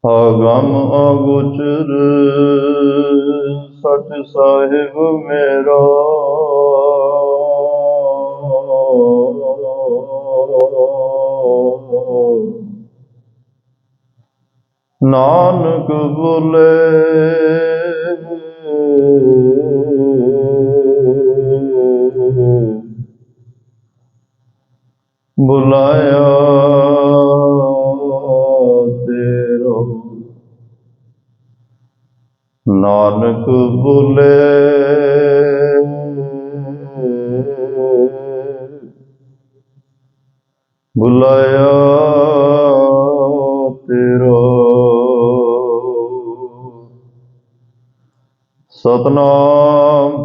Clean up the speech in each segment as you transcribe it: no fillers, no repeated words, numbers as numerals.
ਆਗਮ ਅਗੋਚਰ ਸਚ ਸਾਹਿਬ ਮੇਰਾ। ਨਾਨਕ ਬੋਲੇ ਬੁਲਾਇਆ ਤੇਰਾ। ਨਾਨਕ ਬੋਲੇ ਬੁਲਾਇਆ ਤੇਰਾ। ਸਤਨਾਮ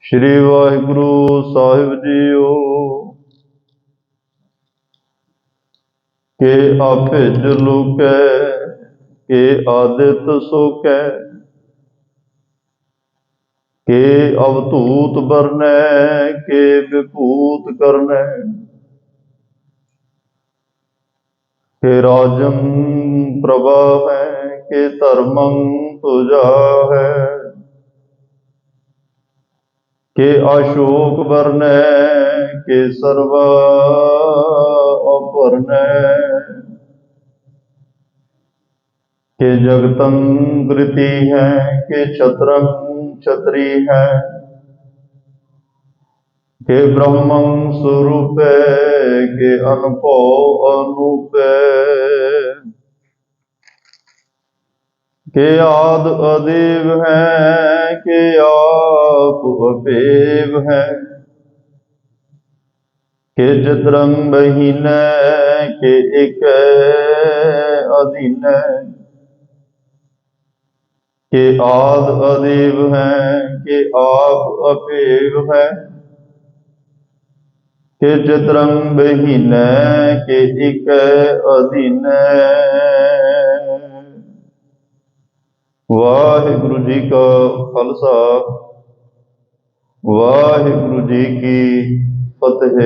ਸ੍ਰੀ ਵਾਹਿਗੁਰੂ ਸਾਹਿਬ ਜੀਓ। ਕੇ ਆਪਿਜ ਲੁਕੈ ਕੇ ਆਦਿਤ ਸੋਕੈ। ਕੇ ਅਵਧੂਤ ਬਰਨੈ ਕੇ ਵਿਭੂਤ ਕਰਨੈ। ਕੇ ਰਾਜਨ ਪ੍ਰਭਾ ਹੈ ਕੇ ਧਰਮੰ ਤੁਜਾ ਹੈ। ਕੇ ਅਸ਼ੋਕ ਬਰਨੈ ਕੇ ਸਰਵਾ ਅਪਰਨੈ। ਕੇ ਜਗਤੰ ਕ੍ਰਿਤੀ ਹੈ ਕੇ ਛਤਰੰ ਛਤਰੀ ਹੈ। ਕੇ ਬ੍ਰਹਮੰ ਸਰੂਪੈ ਕੇ ਅਨੁਭਉ ਅਨੂਪੈ। ਕੇ ਆਦਿ ਅਦੀਵ ਹੈ ਕੇ ਆਪ ਅਭੇਵ ਹੈ। ਕੇ ਚਿਤਰੰ ਬਹੀਨੈ ਕੇ ਏਕੈ ਅਧੀਨੈ। ਕੇ ਆਦਿ ਅਦੀਵ ਹੈ ਕੇ ਆਪ ਅਭੇਵ ਹੈ। ਕੇ ਚਿਤਰੰ ਬਹੀਨੈ ਕੇ ਏਕੈ ਅਧੀਨੈ। ਵਾਹਿਗੁਰੂ ਜੀ ਕਾ ਖਾਲਸਾ ਵਾਹਿਗੁਰੂ ਜੀ ਕੀ ਫਤਿਹ।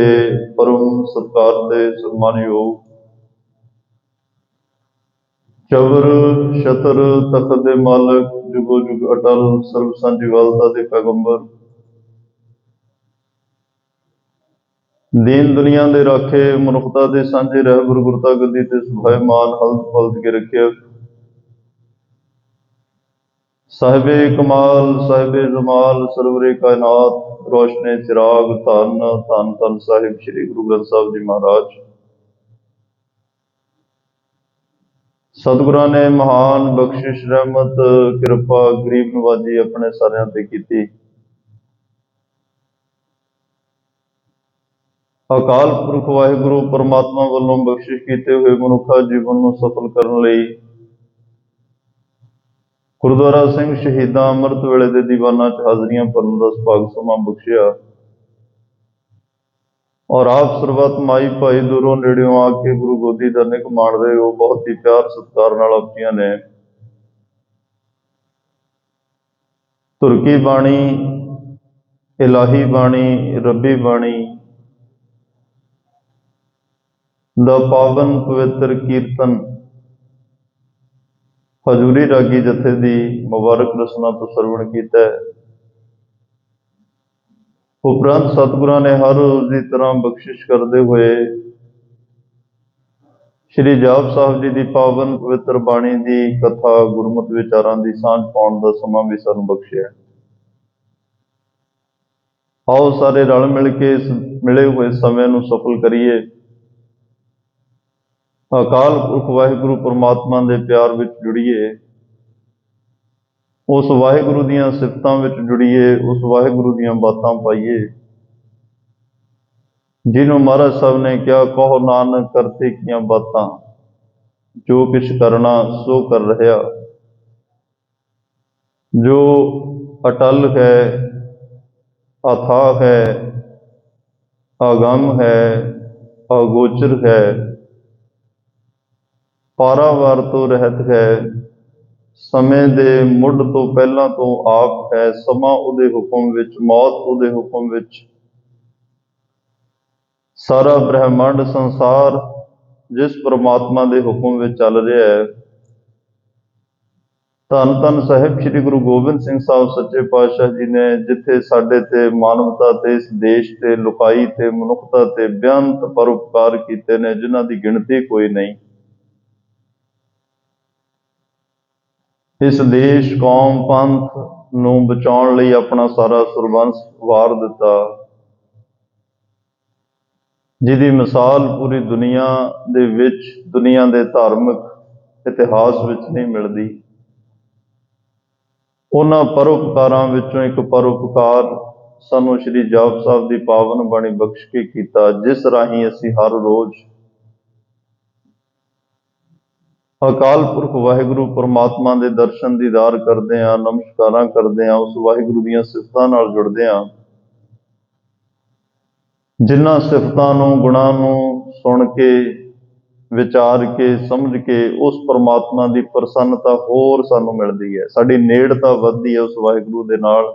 ਪਰਮ ਸਤਿਕਾਰ ਤੇ ਸਨਮਾਨਯੋਗ ਚਬਰ ਛਤਰ ਤਖਤ ਦੇ ਮਾਲਕ ਜੁਗੋ ਜੁਗ ਅਟਲ ਸਰਬ ਸਾਂਝੀ ਵਾਲਤਾ ਦੇ ਪੈਗੰਬਰ ਦੀਨ ਦੁਨੀਆ ਦੇ ਰਾਖੇ ਮਨੁੱਖਤਾ ਦੇ ਸਾਂਝੇ ਰਹਿਬਰ ਗੁਰਤਾ ਗੱਦੀ ਤੇ ਸੁਭਾਇਮਾਨ ਹਲਤ ਪਲਤ ਕੇ ਰੱਖਿਆ ਸਾਹਿਬੇ ਕਮਾਲ ਸਾਹਿਬੇ ਜਮਾਲ ਸਰਵਰੇ ਕਾਇਨਾਤ ਰੋਸ਼ਨੇ ਚਿਰਾਗ ਧੰਨ ਧੰਨ ਧੰਨ ਸਾਹਿਬ ਸ੍ਰੀ ਗੁਰੂ ਗ੍ਰੰਥ ਸਾਹਿਬ ਜੀ ਮਹਾਰਾਜ। ਸਤਿਗੁਰਾਂ ਨੇ ਮਹਾਨ ਬਖਸ਼ਿਸ਼ ਰਹਿਮਤ ਕਿਰਪਾ ਗਰੀਬ ਨਵਾਜੀ ਆਪਣੇ ਸਾਰਿਆਂ ਤੇ ਕੀਤੀ। ਅਕਾਲ ਪੁਰਖ ਵਾਹਿਗੁਰੂ ਪਰਮਾਤਮਾ ਵੱਲੋਂ ਬਖਸ਼ਿਸ਼ ਕੀਤੇ ਹੋਏ ਮਨੁੱਖਾ ਜੀਵਨ ਨੂੰ ਸਫਲ ਕਰਨ ਲਈ ਗੁਰਦੁਆਰਾ ਸਿੰਘ ਸ਼ਹੀਦਾਂ ਅੰਮ੍ਰਿਤ ਵੇਲੇ ਦੇ ਦੀਵਾਨਾਂ 'ਚ ਹਾਜ਼ਰੀਆਂ ਭਰਨ ਦਾ ਸੁਭਾਗ ਸਮਾਂ ਬਖਸ਼ਿਆ। ਔਰ ਆਪ ਸਰਬੱਤ ਮਾਈ ਭਾਈ ਦੂਰੋਂ ਨੇੜਿਓਂ ਆ ਕੇ ਗੁਰੂ ਗੋਦੀ ਦਾ ਨਿੱਘ ਮਾਣ ਰਹੇ ਹੋ। ਬਹੁਤ ਹੀ ਪਿਆਰ ਸਤਿਕਾਰ ਨਾਲ ਆਪਣੀਆਂ ਨੇ ਧੁਰਕੀ ਬਾਣੀ, ਇਲਾਹੀ ਬਾਣੀ, ਰੱਬੀ ਬਾਣੀ ਦਾ ਪਾਵਨ ਪਵਿੱਤਰ ਕੀਰਤਨ ਹਜ਼ੂਰੀ ਰਾਗੀ ਜਥੇ ਦੀ ਮੁਬਾਰਕ ਰਸਨਾ ਤੋਂ ਸਰਵਣ ਕੀਤਾ ਹੈ। ਉਪਰੰਤ ਸਤਿਗੁਰਾਂ ਨੇ ਹਰ ਰੋਜ਼ ਦੀ ਤਰ੍ਹਾਂ ਬਖਸ਼ਿਸ਼ ਕਰਦੇ ਹੋਏ ਸ਼੍ਰੀ ਜਾਪ ਸਾਹਿਬ ਜੀ ਦੀ ਪਾਵਨ ਪਵਿੱਤਰ ਬਾਣੀ ਦੀ ਕਥਾ ਗੁਰਮਤਿ ਵਿਚਾਰਾਂ ਦੀ ਸਾਂਝ ਪਾਉਣ ਦਾ ਸਮਾਂ ਵੀ ਸਾਨੂੰ ਬਖਸ਼ਿਆ। ਆਓ ਸਾਰੇ ਰਲ ਮਿਲ ਕੇ ਇਸ ਮਿਲੇ ਹੋਏ ਸਮੇਂ ਨੂੰ ਸਫਲ ਕਰੀਏ। ਅਕਾਲ ਪੁਰਖ ਵਾਹਿਗੁਰੂ ਪਰਮਾਤਮਾ ਦੇ ਪਿਆਰ ਵਿੱਚ ਜੁੜੀਏ। ਉਸ ਵਾਹਿਗੁਰੂ ਦੀਆਂ ਸਿਫਤਾਂ ਵਿੱਚ ਜੁੜੀਏ। ਉਸ ਵਾਹਿਗੁਰੂ ਦੀਆਂ ਬਾਤਾਂ ਪਾਈਏ ਜਿਹਨੂੰ ਮਹਾਰਾਜ ਸਾਹਿਬ ਨੇ ਕਿਹਾ, ਕਹੋ ਨਾਨਕ ਕਰਤੇ ਕੀਆਂ ਬਾਤਾਂ, ਜੋ ਕਿਛ ਕਰਨਾ ਸੋ ਕਰ ਰਿਹਾ। ਜੋ ਅਟਲ ਹੈ, ਅਥਾਹ ਹੈ, ਅਗੰਮ ਹੈ, ਅਗੋਚਰ ਹੈ, ਪਾਰਾਵਾਰ ਤੋਂ ਰਹਿਤ ਹੈ, ਸਮੇਂ ਦੇ ਮੁੱਢ ਤੋਂ ਪਹਿਲਾਂ ਤੋਂ ਆਪ ਹੈ। ਸਮਾਂ ਉਹਦੇ ਹੁਕਮ ਵਿੱਚ, ਮੌਤ ਉਹਦੇ ਹੁਕਮ ਵਿੱਚ, ਸਾਰਾ ਬ੍ਰਹਿਮੰਡ ਸੰਸਾਰ जिस परमात्मा के हुक्म में चल रहा है, धन धन साहिब श्री गुरु गोबिंद सिंह साहब सच्चे पातशाह जी ने जिथे साडे ते मानवता ते इस देश ते लुकाई ते मनुखता ते बेअंत परोपकार कीते ने, जिन्हां दी गिणती कोई नहीं। इस देश कौम पंथ नूं बचाउण लई अपना सारा सुरबंस वार दिता, जिहदी मिसाल पूरी दुनिया दे विच, दुनिया दे धार्मिक इतिहास विच नहीं मिलदी। उन्हां परोपकारां विचों एक परोपकार सानूं श्री जाप साहब दी पावन बाणी बख्श के कीता, जिस राहीं असीं हर रोज़ अकाल पुरख वाहिगुरू परमात्मा दे दर्शन दीदार करदे हां, नमस्कारां करदे हां, उस वाहिगुरू दीयां सिफतां नाल जुड़दे हां, जिन्हां सिफतां नूं गुणां नूं सुण के विचार के समझ के उस परमात्मा की प्रसन्नता होर सानूं मिलदी है, साडी नेड़ता वधदी है उस वाहिगुरू दे नाल।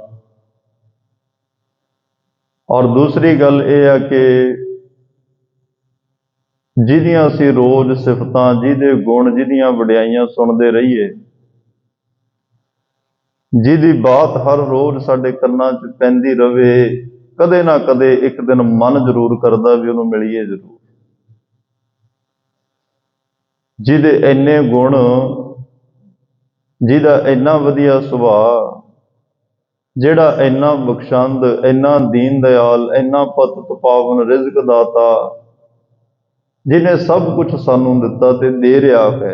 और दूसरी गल यह है कि जिहदियां असीं रोज़ सिफतां, जिहदे गुण, जिहदियां वडियाइयां सुणदे रहीए, जिहदी बात हर रोज़ साडे कन्नां च पैंदी रवे, कदे ना कदे एक दिन मन जरूर करदा भी उहनूं मिलीए जरूर। जिहदे इन्ने गुण, जिहदा इन्ना वधिया सुभाਅ, जिहड़ा इन्ना बख्शंद, इन्ना दीन दयाल, इन्ना पतित पावन रिजक दाता, जिन्हें सब कुछ सानूं दिता ते दे रहा है,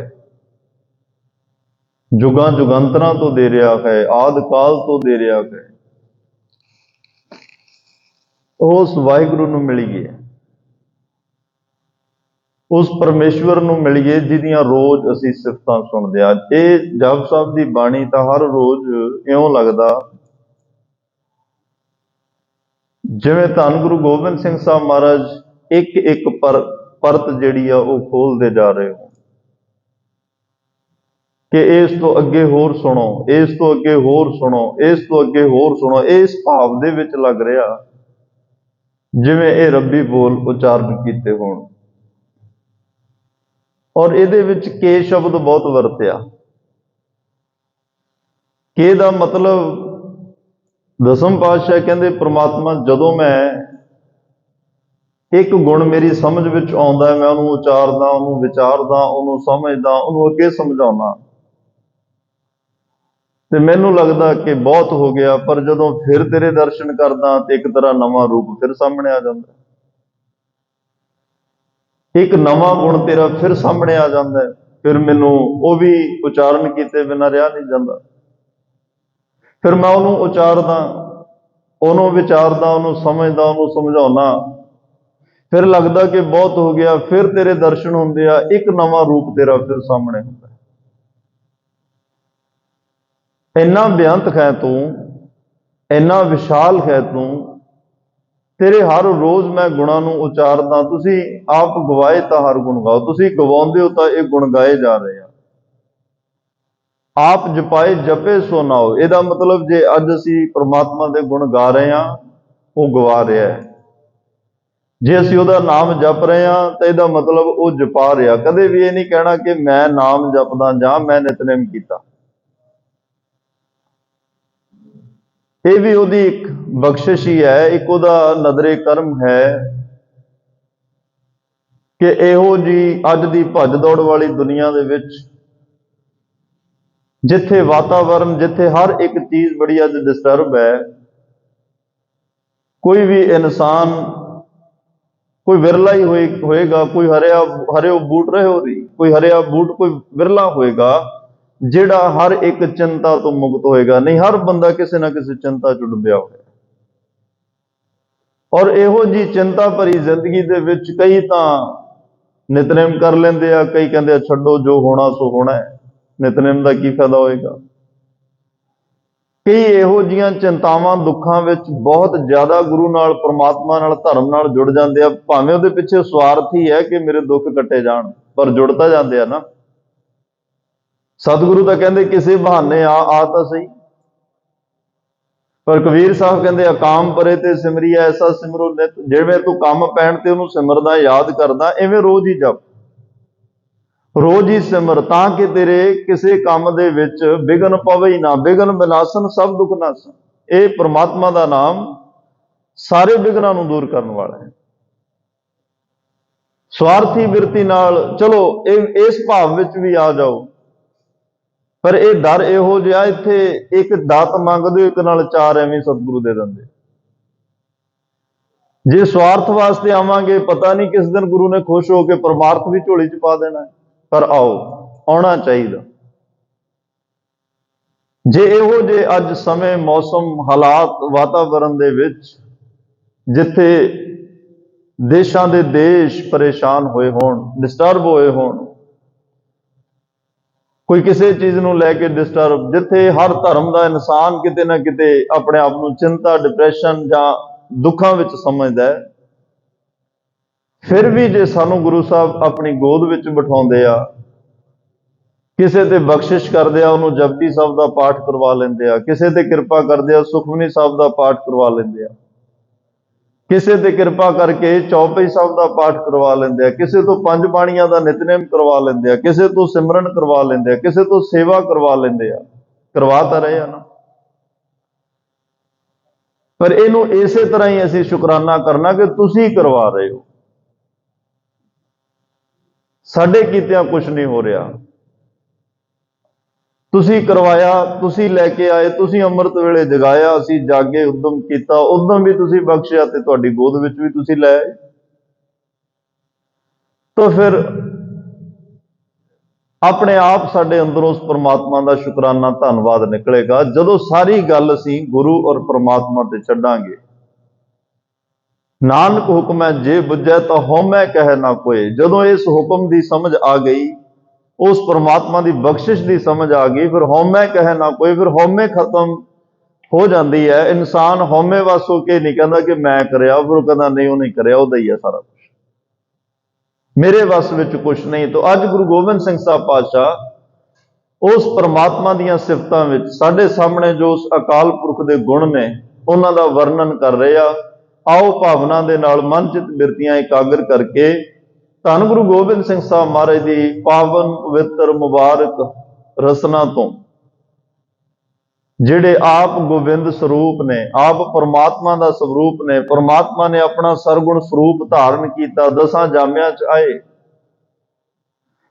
जुगां जुगंतरां तो दे रहा है, आदि काल तो दे रहा है, उस वाहिगुरू नूं मिलीए, उस परमेश्वर नूं मिलीए जिहदियां रोज़ असीं सिफतां सुणदे हां। इह जप साहब दी बाणी तां हर रोज़ इउं लगदा जिवें धन गुरु गोबिंद सिंह साहब महाराज एक एक परत जिहड़ी आ ओह खोलदे जा रहे हो कि इस तो अगे होर सुणो, इस तो अगे होर सुणो, इस तो अगे होर सुणो। इस भाव दे विच लग रहा जिवें ये रब्बी बोल उचारण कीते होण। और इहदे विच के शब्द बहुत वरत्या। के दा मतलब दसम पातशाह कहंदे परमात्मा जदों मैं एक गुण मेरी समझ विच आउंदा, मैं उहनूं उचारदा, उहनूं विचारदा, उहनूं समझदा, उहनूं अगे समझाउणा ते मैनूं लगदा कि बहुत हो गया, पर जदों फिर तेरे दर्शन करदा ते एक तरह नवां रूप फिर सामने आ जांदा, एक नवां गुण तेरा फिर सामने आ जाता है, फिर मैनूं वो भी उचारण किए बिना रहा नहीं जाता। फिर मैं उन्होंने उचारदा, उन्होंने विचारदा, उन्होंने समझदा, उन्होंने समझाउणा, फिर लगता कि बहुत हो गया, फिर तेरे दर्शन होंदे आ, एक नवां रूप तेरा फिर सामने होंदा। इन्ना बेअंत है तू, इन्ना विशाल है तू, तेरे हर रोज़ मैं गुणां नूं उचारदा, तुसीं आप गवाए तां हर गुण गाओ, तुसीं गवाउंदे हो तां ये गुण गाए जा रहे हैं। आप जपाए जपे सो नाओ, इहदा मतलब जे अज असीं परमात्मा दे गुण गा रहे हैं, वो गवा रहा है। जे असीं उहदा नाम जप रहे हैं तो इहदा मतलब वो जपा रहा। कदे भी ये नहीं कहना कि मैं नाम जपदा जां मैं नितनेम कीता। ये भी उहदी एक बख्शिश ही है, एक उहदा नदरे करम है कि इहो जी अज दी भज दौड़ वाली दुनिया दे विच जिथे वातावरण, जिथे हर एक चीज बड़ी अज डिस्टर्ब है, कोई भी इंसान, कोई विरला ही होएगा, कोई हरे बूट रहे हो रही, कोई हरिया बूट कोई विरला होएगा जिहड़ा हर एक चिंता तो मुक्त होएगा। नहीं, हर बंदा किसी ना किसी चिंता च डुबिया होया। और इहो जी चिंता भरी जिंदगी दे विच कई तां नितनेम कर लेंदे आ, कई कहंदे छड्डो जो होना सो होना है, नितनेम का की फायदा होएगा। कई इहो जिहियां चिंतावां दुखां विच बहुत ज्यादा गुरु नाल, परमात्मा नाल, धर्म नाल जुड़ जांदे आ, भावें उहदे पिछे स्वार्थ ही है कि मेरे दुख कट्टे जाण, पर जुड़ता जांदे आ ना। सतगुरु तां कहंदे किसी बहाने आ तां सही, पर कबीर साहब कहंदे अकाम परे ते सिमरी ऐसा सिमरो नित, जिवें तू काम पैण ते उहनूं सिमरदा, याद करदा, इवें रोज ही जप। रोज ही सिमर तां कि तेरे किसी काम दे विच विघन पवे ही ना। विघन विनाशन सब दुख नाशन, ये परमात्मा का नाम सारे विघनां नूं दूर करने वाला है। स्वार्थी बिरती नाल चलो इस भाव विच भी आ जाओ, पर यह डर इहो जिहा इत्थे एक दात मंगदे एक नाल चार एवें सतगुरु दे दिंदे। जे स्वार्थ वास्ते आवांगे पता नहीं किस दिन गुरु ने खुश होकर परमार्थ भी झोली च पा देना है। पर आओ, आना चाहिए। जे इहो जे अज समय मौसम हालात वातावरण दे विच जिथे देशां दे देश परेशान होए होण, डिस्टर्ब होए होण, कोई किसी चीज़ नूं लैके डिस्टर्ब, जिथे हर धर्म का इंसान किते ना किते अपने आप नूं चिंता डिप्रैशन जां दुखों विच समझदा है, फिर भी जे सानू गुरु साहब अपनी गोद विच बिठाउंदे आ, किसी ते बख्शिश करदे आ, उहनूं जपजी साहब का पाठ करवा लेंदे आ, किसी ते कृपा करदे आ, सुखमनी साहब का पाठ करवा लेंदे आ, किसी ते कृपा करके चौपाई साहब का पाठ करवा लेंदे आ, किसी तो पंज बाणियां का नितनेम करवा लेंदे आ, किसी तो सिमरन करवा लेंदे आ, किसी तो सेवा करवा लेंदे आ। करवा तां रहे आ ना, पर इनू इसे तरह ही असीं शुकराना करना कि तुसीं करवा रहे हो, साडे कीतिਆਂ कुछ नहीं हो रहा। तुसीं करवाया, तुसीं लैके आए, तुसीं अमृत वेले जगाया, असीं जागे उद्यम किया, उद्यम भी तुसीं बख्शिया ते तुहाडी गोद विच भी तुसीं लै आए। तो फिर अपने आप साडे अंदरों उस परमात्मा का शुकराना धन्नवाद निकलेगा जदों सारी गल असीं गुरु और परमात्मा ते छड्डांगे। नानक हुक्म है जे बुझे तो होमै कहे ना कोई। जदों इस हुक्म की समझ आ गई, उस परमात्मा की बख्शिश की समझ आ गई, फिर होमै कहे ना कोई, फिर होमे खत्म हो जाती है। इंसान होमे वस होके नहीं कहता कि मैं करया, फिर कहता नहीं वो नहीं करया, उहदा ही है सारा कुछ, मेरे वस विच कुछ नहीं। तो अज गुरु गोबिंद सिंह साहब पातशाह उस परमात्मा दीयां सिफतां विच साडे सामने जो उस अकाल पुरख दे गुण ने उन्हां दा वर्णन कर रहे आ। आओ भावना दे नाल मन चित बिरतियां एकाग्र करके धन गुरु गोबिंद सिंह साहब महाराज की पावन पवित्र मुबारक रसना तो जिहड़े आप गोबिंद स्वरूप ने, आप परमात्मा का स्वरूप ने, परमात्मा ने अपना सरगुण स्वरूप धारण किया, दसां जामियां च आए,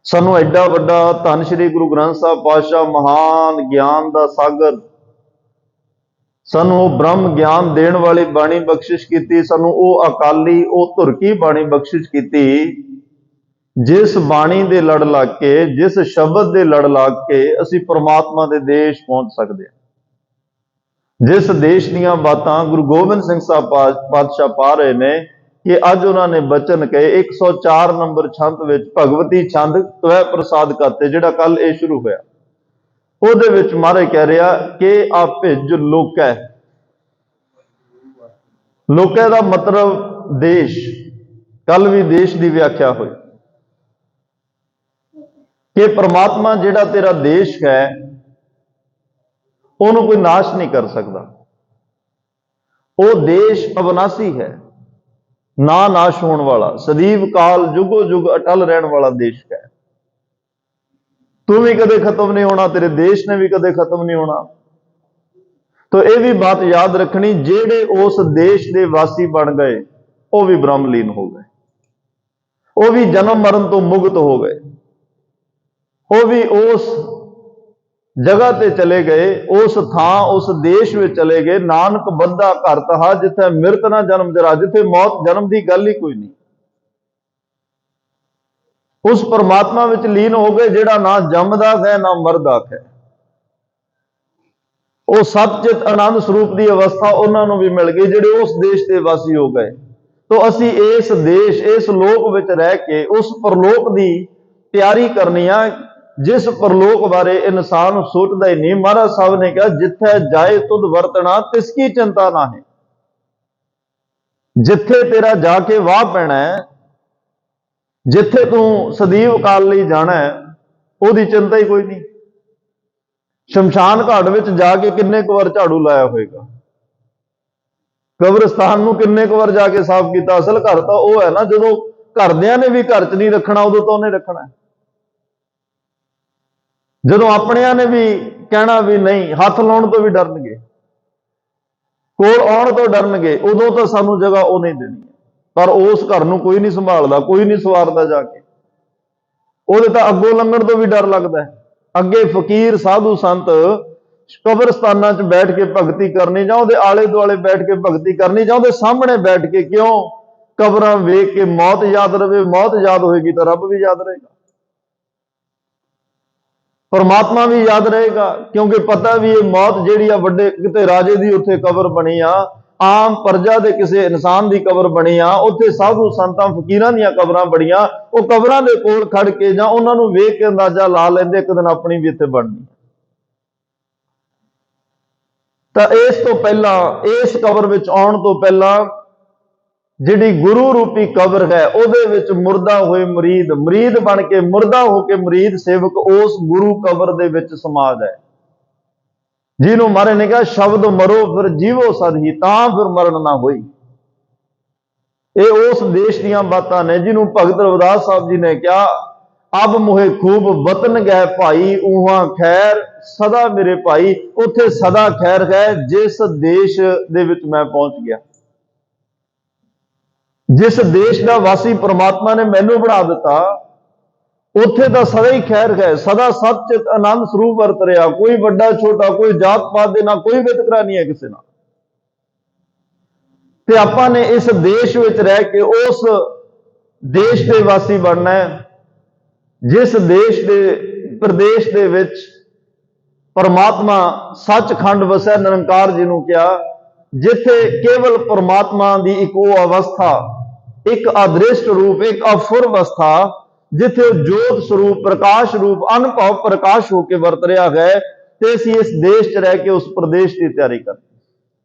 सानू एडा वड्डा धन श्री गुरु ग्रंथ साहब पातशाह महान ज्ञान का सागर, सानू ब्रह्म ज्ञान देण वाली बाणी बख्शिश की, सानू वो अकाली वो धुरकी बाणी बख्शिश की, जिस बाणी दे लड़ लग के, जिस शब्द दे लड़ लग के असी परमात्मा दे देश पहुंच सकते हैं। जिस देश दीयां बातां गुरु गोबिंद सिंह साहब पातशाह पा रहे ने कि अज उन्होंने बचन कहे 104 नंबर छंद विच भगवती छंद त्वै प्रसाद करते, जिहड़ा कल ये शुरू होया, ਉਹਦੇ ਵਿੱਚ महाराज कह रहा कि आ भिज लोकै। लोकै का मतलब देश, कल भी देश की व्याख्या हुई कि परमात्मा जिहड़ा तेरा देश है ਉਹਨੂੰ कोई नाश नहीं कर सकता। वो देश अविनाशी है, ना नाश होने वाला, सदीव काल जुगो जुग अटल रहने वाला देश है। तू भी कदे खत्म नहीं होना, तेरे देश ने भी कदे खत्म नहीं होना। तो यह भी बात याद रखनी, जेड़े उस देश के वासी बन गए वो भी ब्रह्मलीन हो गए, वो भी जन्म मरण तो मुक्त हो गए, वो भी उस जगह ते चले गए, उस थां उस देश में चले गए। नानक बंदा घर तहा जिथे मृत ना जन्म जरा, जिथे मौत जन्म की गल ही कोई नहीं, उस परमात्मा विच लीन हो गए जिहड़ा ना जमदा है ना मरदा है। वो सतचित आनंद स्वरूप की अवस्था उन्होंने भी मिल गई जिहड़े उस देश के वासी हो गए। तो असी इस देश इस लोक विच रह के उस परलोक की तैयारी करनी आ, जिस परलोक बारे इंसान सोचता ही नहीं। महाराज साहब ने कहा जिथे जाए तुद वरतना तिसकी चिंता ना है। जिथे तेरा जाके वाह पैना है, जिथे तू सदीव काल लई जाना है, उसकी चिंता ही कोई नहीं। शमशान घाट विच जाके किन्ने क वार झाड़ू लाया होएगा, कब्रिस्तान नूं किन्ने क वार जाके साफ किया। असल घर तो वह है ना, जो घरदियां ने भी घर च नहीं रखना, उदों तो उन्हें रखना है। ਜਦੋਂ ਆਪਣਿਆਂ ਨੇ ਵੀ ਕਹਿਣਾ ਵੀ ਨਹੀਂ, ਹੱਥ ਲਾਉਣ ਤੋਂ ਵੀ ਡਰਨਗੇ, ਕੋਲ ਆਉਣ ਤੋਂ ਡਰਨਗੇ, ਉਦੋਂ ਤਾਂ ਸਾਨੂੰ ਜਗ੍ਹਾ ਉਹ ਨਹੀਂ ਦੇਣੀ। ਪਰ ਉਸ ਘਰ ਨੂੰ ਕੋਈ ਨਹੀਂ ਸੰਭਾਲਦਾ, ਕੋਈ ਨਹੀਂ ਸਵਾਰਦਾ ਜਾ ਕੇ, ਉਹਦੇ ਤਾਂ ਅੱਗੋਂ ਲੰਘਣ ਤੋਂ ਵੀ ਡਰ ਲੱਗਦਾ ਹੈ। ਅੱਗੇ ਫਕੀਰ ਸਾਧੂ ਸੰਤ ਕਬਰਸਤਾਨਾਂ 'ਚ ਬੈਠ ਕੇ ਭਗਤੀ ਕਰਨੀ, ਜਾਂ ਉਹਦੇ ਆਲੇ ਦੁਆਲੇ ਬੈਠ ਕੇ ਭਗਤੀ ਕਰਨੀ, ਜਾਂ ਉਹਦੇ ਸਾਹਮਣੇ ਬੈਠ ਕੇ। ਕਿਉਂ? ਕਬਰਾਂ ਵੇਖ ਕੇ ਮੌਤ ਯਾਦ ਰਵੇ। ਮੌਤ ਯਾਦ ਹੋਏਗੀ ਤਾਂ ਰੱਬ ਵੀ ਯਾਦ ਰਹੇਗਾ, ਪਰਮਾਤਮਾ ਵੀ ਯਾਦ ਰਹੇਗਾ। ਕਿਉਂਕਿ ਪਤਾ ਵੀ ਇਹ ਮੌਤ ਜਿਹੜੀ ਆ, ਵੱਡੇ ਕਿਤੇ ਰਾਜੇ ਦੀ ਉੱਥੇ ਕਬਰ ਬਣੀ ਆ, ਆਮ ਪ੍ਰਜਾ ਦੇ ਕਿਸੇ ਇਨਸਾਨ ਦੀ ਕਬਰ ਬਣੀ ਆ, ਉੱਥੇ ਸਾਧੂ ਸੰਤਾਂ ਫਕੀਰਾਂ ਦੀਆਂ ਕਬਰਾਂ ਬੜੀਆਂ। ਉਹ ਕਬਰਾਂ ਦੇ ਕੋਲ ਖੜ ਕੇ ਜਾਂ ਉਹਨਾਂ ਨੂੰ ਵੇਖ ਕੇ ਅੰਦਾਜ਼ਾ ਲਾ ਲੈਂਦੇ ਇੱਕ ਦਿਨ ਆਪਣੀ ਵੀ ਇੱਥੇ ਬਣਨੀ। ਤਾਂ ਇਸ ਤੋਂ ਪਹਿਲਾਂ, ਇਸ ਕਬਰ ਵਿੱਚ ਆਉਣ ਤੋਂ ਪਹਿਲਾਂ, ਜਿਹੜੀ ਗੁਰੂ ਰੂਪੀ ਕਬਰ ਹੈ, ਉਹਦੇ ਵਿੱਚ ਮੁਰਦਾ ਹੋਏ ਮੁਰੀਦ, ਮੁਰੀਦ ਬਣ ਕੇ ਮੁਰਦਾ ਹੋ ਕੇ ਮੁਰੀਦ ਸੇਵਕ ਉਸ ਗੁਰੂ ਕਬਰ ਦੇ ਵਿੱਚ ਸਮਾਦ ਹੈ। ਜਿਹਨੂੰ ਮਹਾਰਾਜ ਨੇ ਕਿਹਾ, ਸ਼ਬਦ ਮਰੋ ਫਿਰ ਜੀਵੋ ਸਦ ਹੀ, ਤਾਂ ਫਿਰ ਮਰਨ ਨਾ ਹੋਈ। ਇਹ ਉਸ ਦੇਸ਼ ਦੀਆਂ ਬਾਤਾਂ ਨੇ ਜਿਹਨੂੰ ਭਗਤ ਰਵਿਦਾਸ ਸਾਹਿਬ ਜੀ ਨੇ ਕਿਹਾ, ਅਬ ਮੋਹੇ ਖੂਬ ਵਤਨ ਗਏ ਭਾਈ, ਉਹਾਂ ਖੈਰ ਸਦਾ ਮੇਰੇ ਭਾਈ। ਉੱਥੇ ਸਦਾ ਖੈਰ ਹੈ ਜਿਸ ਦੇਸ਼ ਦੇ ਵਿੱਚ ਮੈਂ ਪਹੁੰਚ ਗਿਆ, ਜਿਸ ਦੇਸ਼ ਦਾ ਵਾਸੀ ਪ੍ਰਮਾਤਮਾ ਨੇ ਮੈਨੂੰ ਬਣਾ ਦਿੱਤਾ, ਉੱਥੇ ਤਾਂ ਸਦਾ ਹੀ ਖੈਰ ਹੈ। ਸਦਾ ਸਤਿ ਆਨੰਦ ਸਰੂਪ ਵਰਤ ਰਿਹਾ, ਕੋਈ ਵੱਡਾ ਛੋਟਾ, ਕੋਈ ਜਾਤ ਪਾਤ ਦੇ ਨਾਲ ਕੋਈ ਵਿਤਕਰਾ ਨਹੀਂ ਹੈ ਕਿਸੇ ਨਾਲ। ਤੇ ਆਪਾਂ ਨੇ ਇਸ ਦੇਸ਼ ਵਿੱਚ ਰਹਿ ਕੇ ਉਸ ਦੇਸ਼ ਦੇ ਵਾਸੀ ਬਣਨਾ ਹੈ, ਜਿਸ ਦੇਸ਼ ਦੇ ਪ੍ਰਦੇਸ਼ ਦੇ ਵਿੱਚ ਪਰਮਾਤਮਾ ਸੱਚਖੰਡ ਵਸੈ ਨਿਰੰਕਾਰ ਜੀ ਨੂੰ ਕਿਹਾ, ਜਿੱਥੇ ਕੇਵਲ ਪਰਮਾਤਮਾ ਦੀ ਇੱਕ ਉਹ ਅਵਸਥਾ, ਇੱਕ ਅਦ੍ਰਿਸ਼ਟ ਰੂਪ, ਇੱਕ ਅਫੁਰ ਅਵਸਥਾ, ਜਿੱਥੇ ਉਹ ਜੋਤ ਸਰੂਪ, ਪ੍ਰਕਾਸ਼ ਰੂਪ, ਅਨੁਭਵ ਪ੍ਰਕਾਸ਼ ਹੋ ਕੇ ਵਰਤ ਰਿਹਾ ਹੈ। ਤੇ ਅਸੀਂ ਇਸ ਦੇਸ਼ 'ਚ ਰਹਿ ਕੇ ਉਸ ਪ੍ਰਦੇਸ਼ ਦੀ ਤਿਆਰੀ ਕਰਦੇ।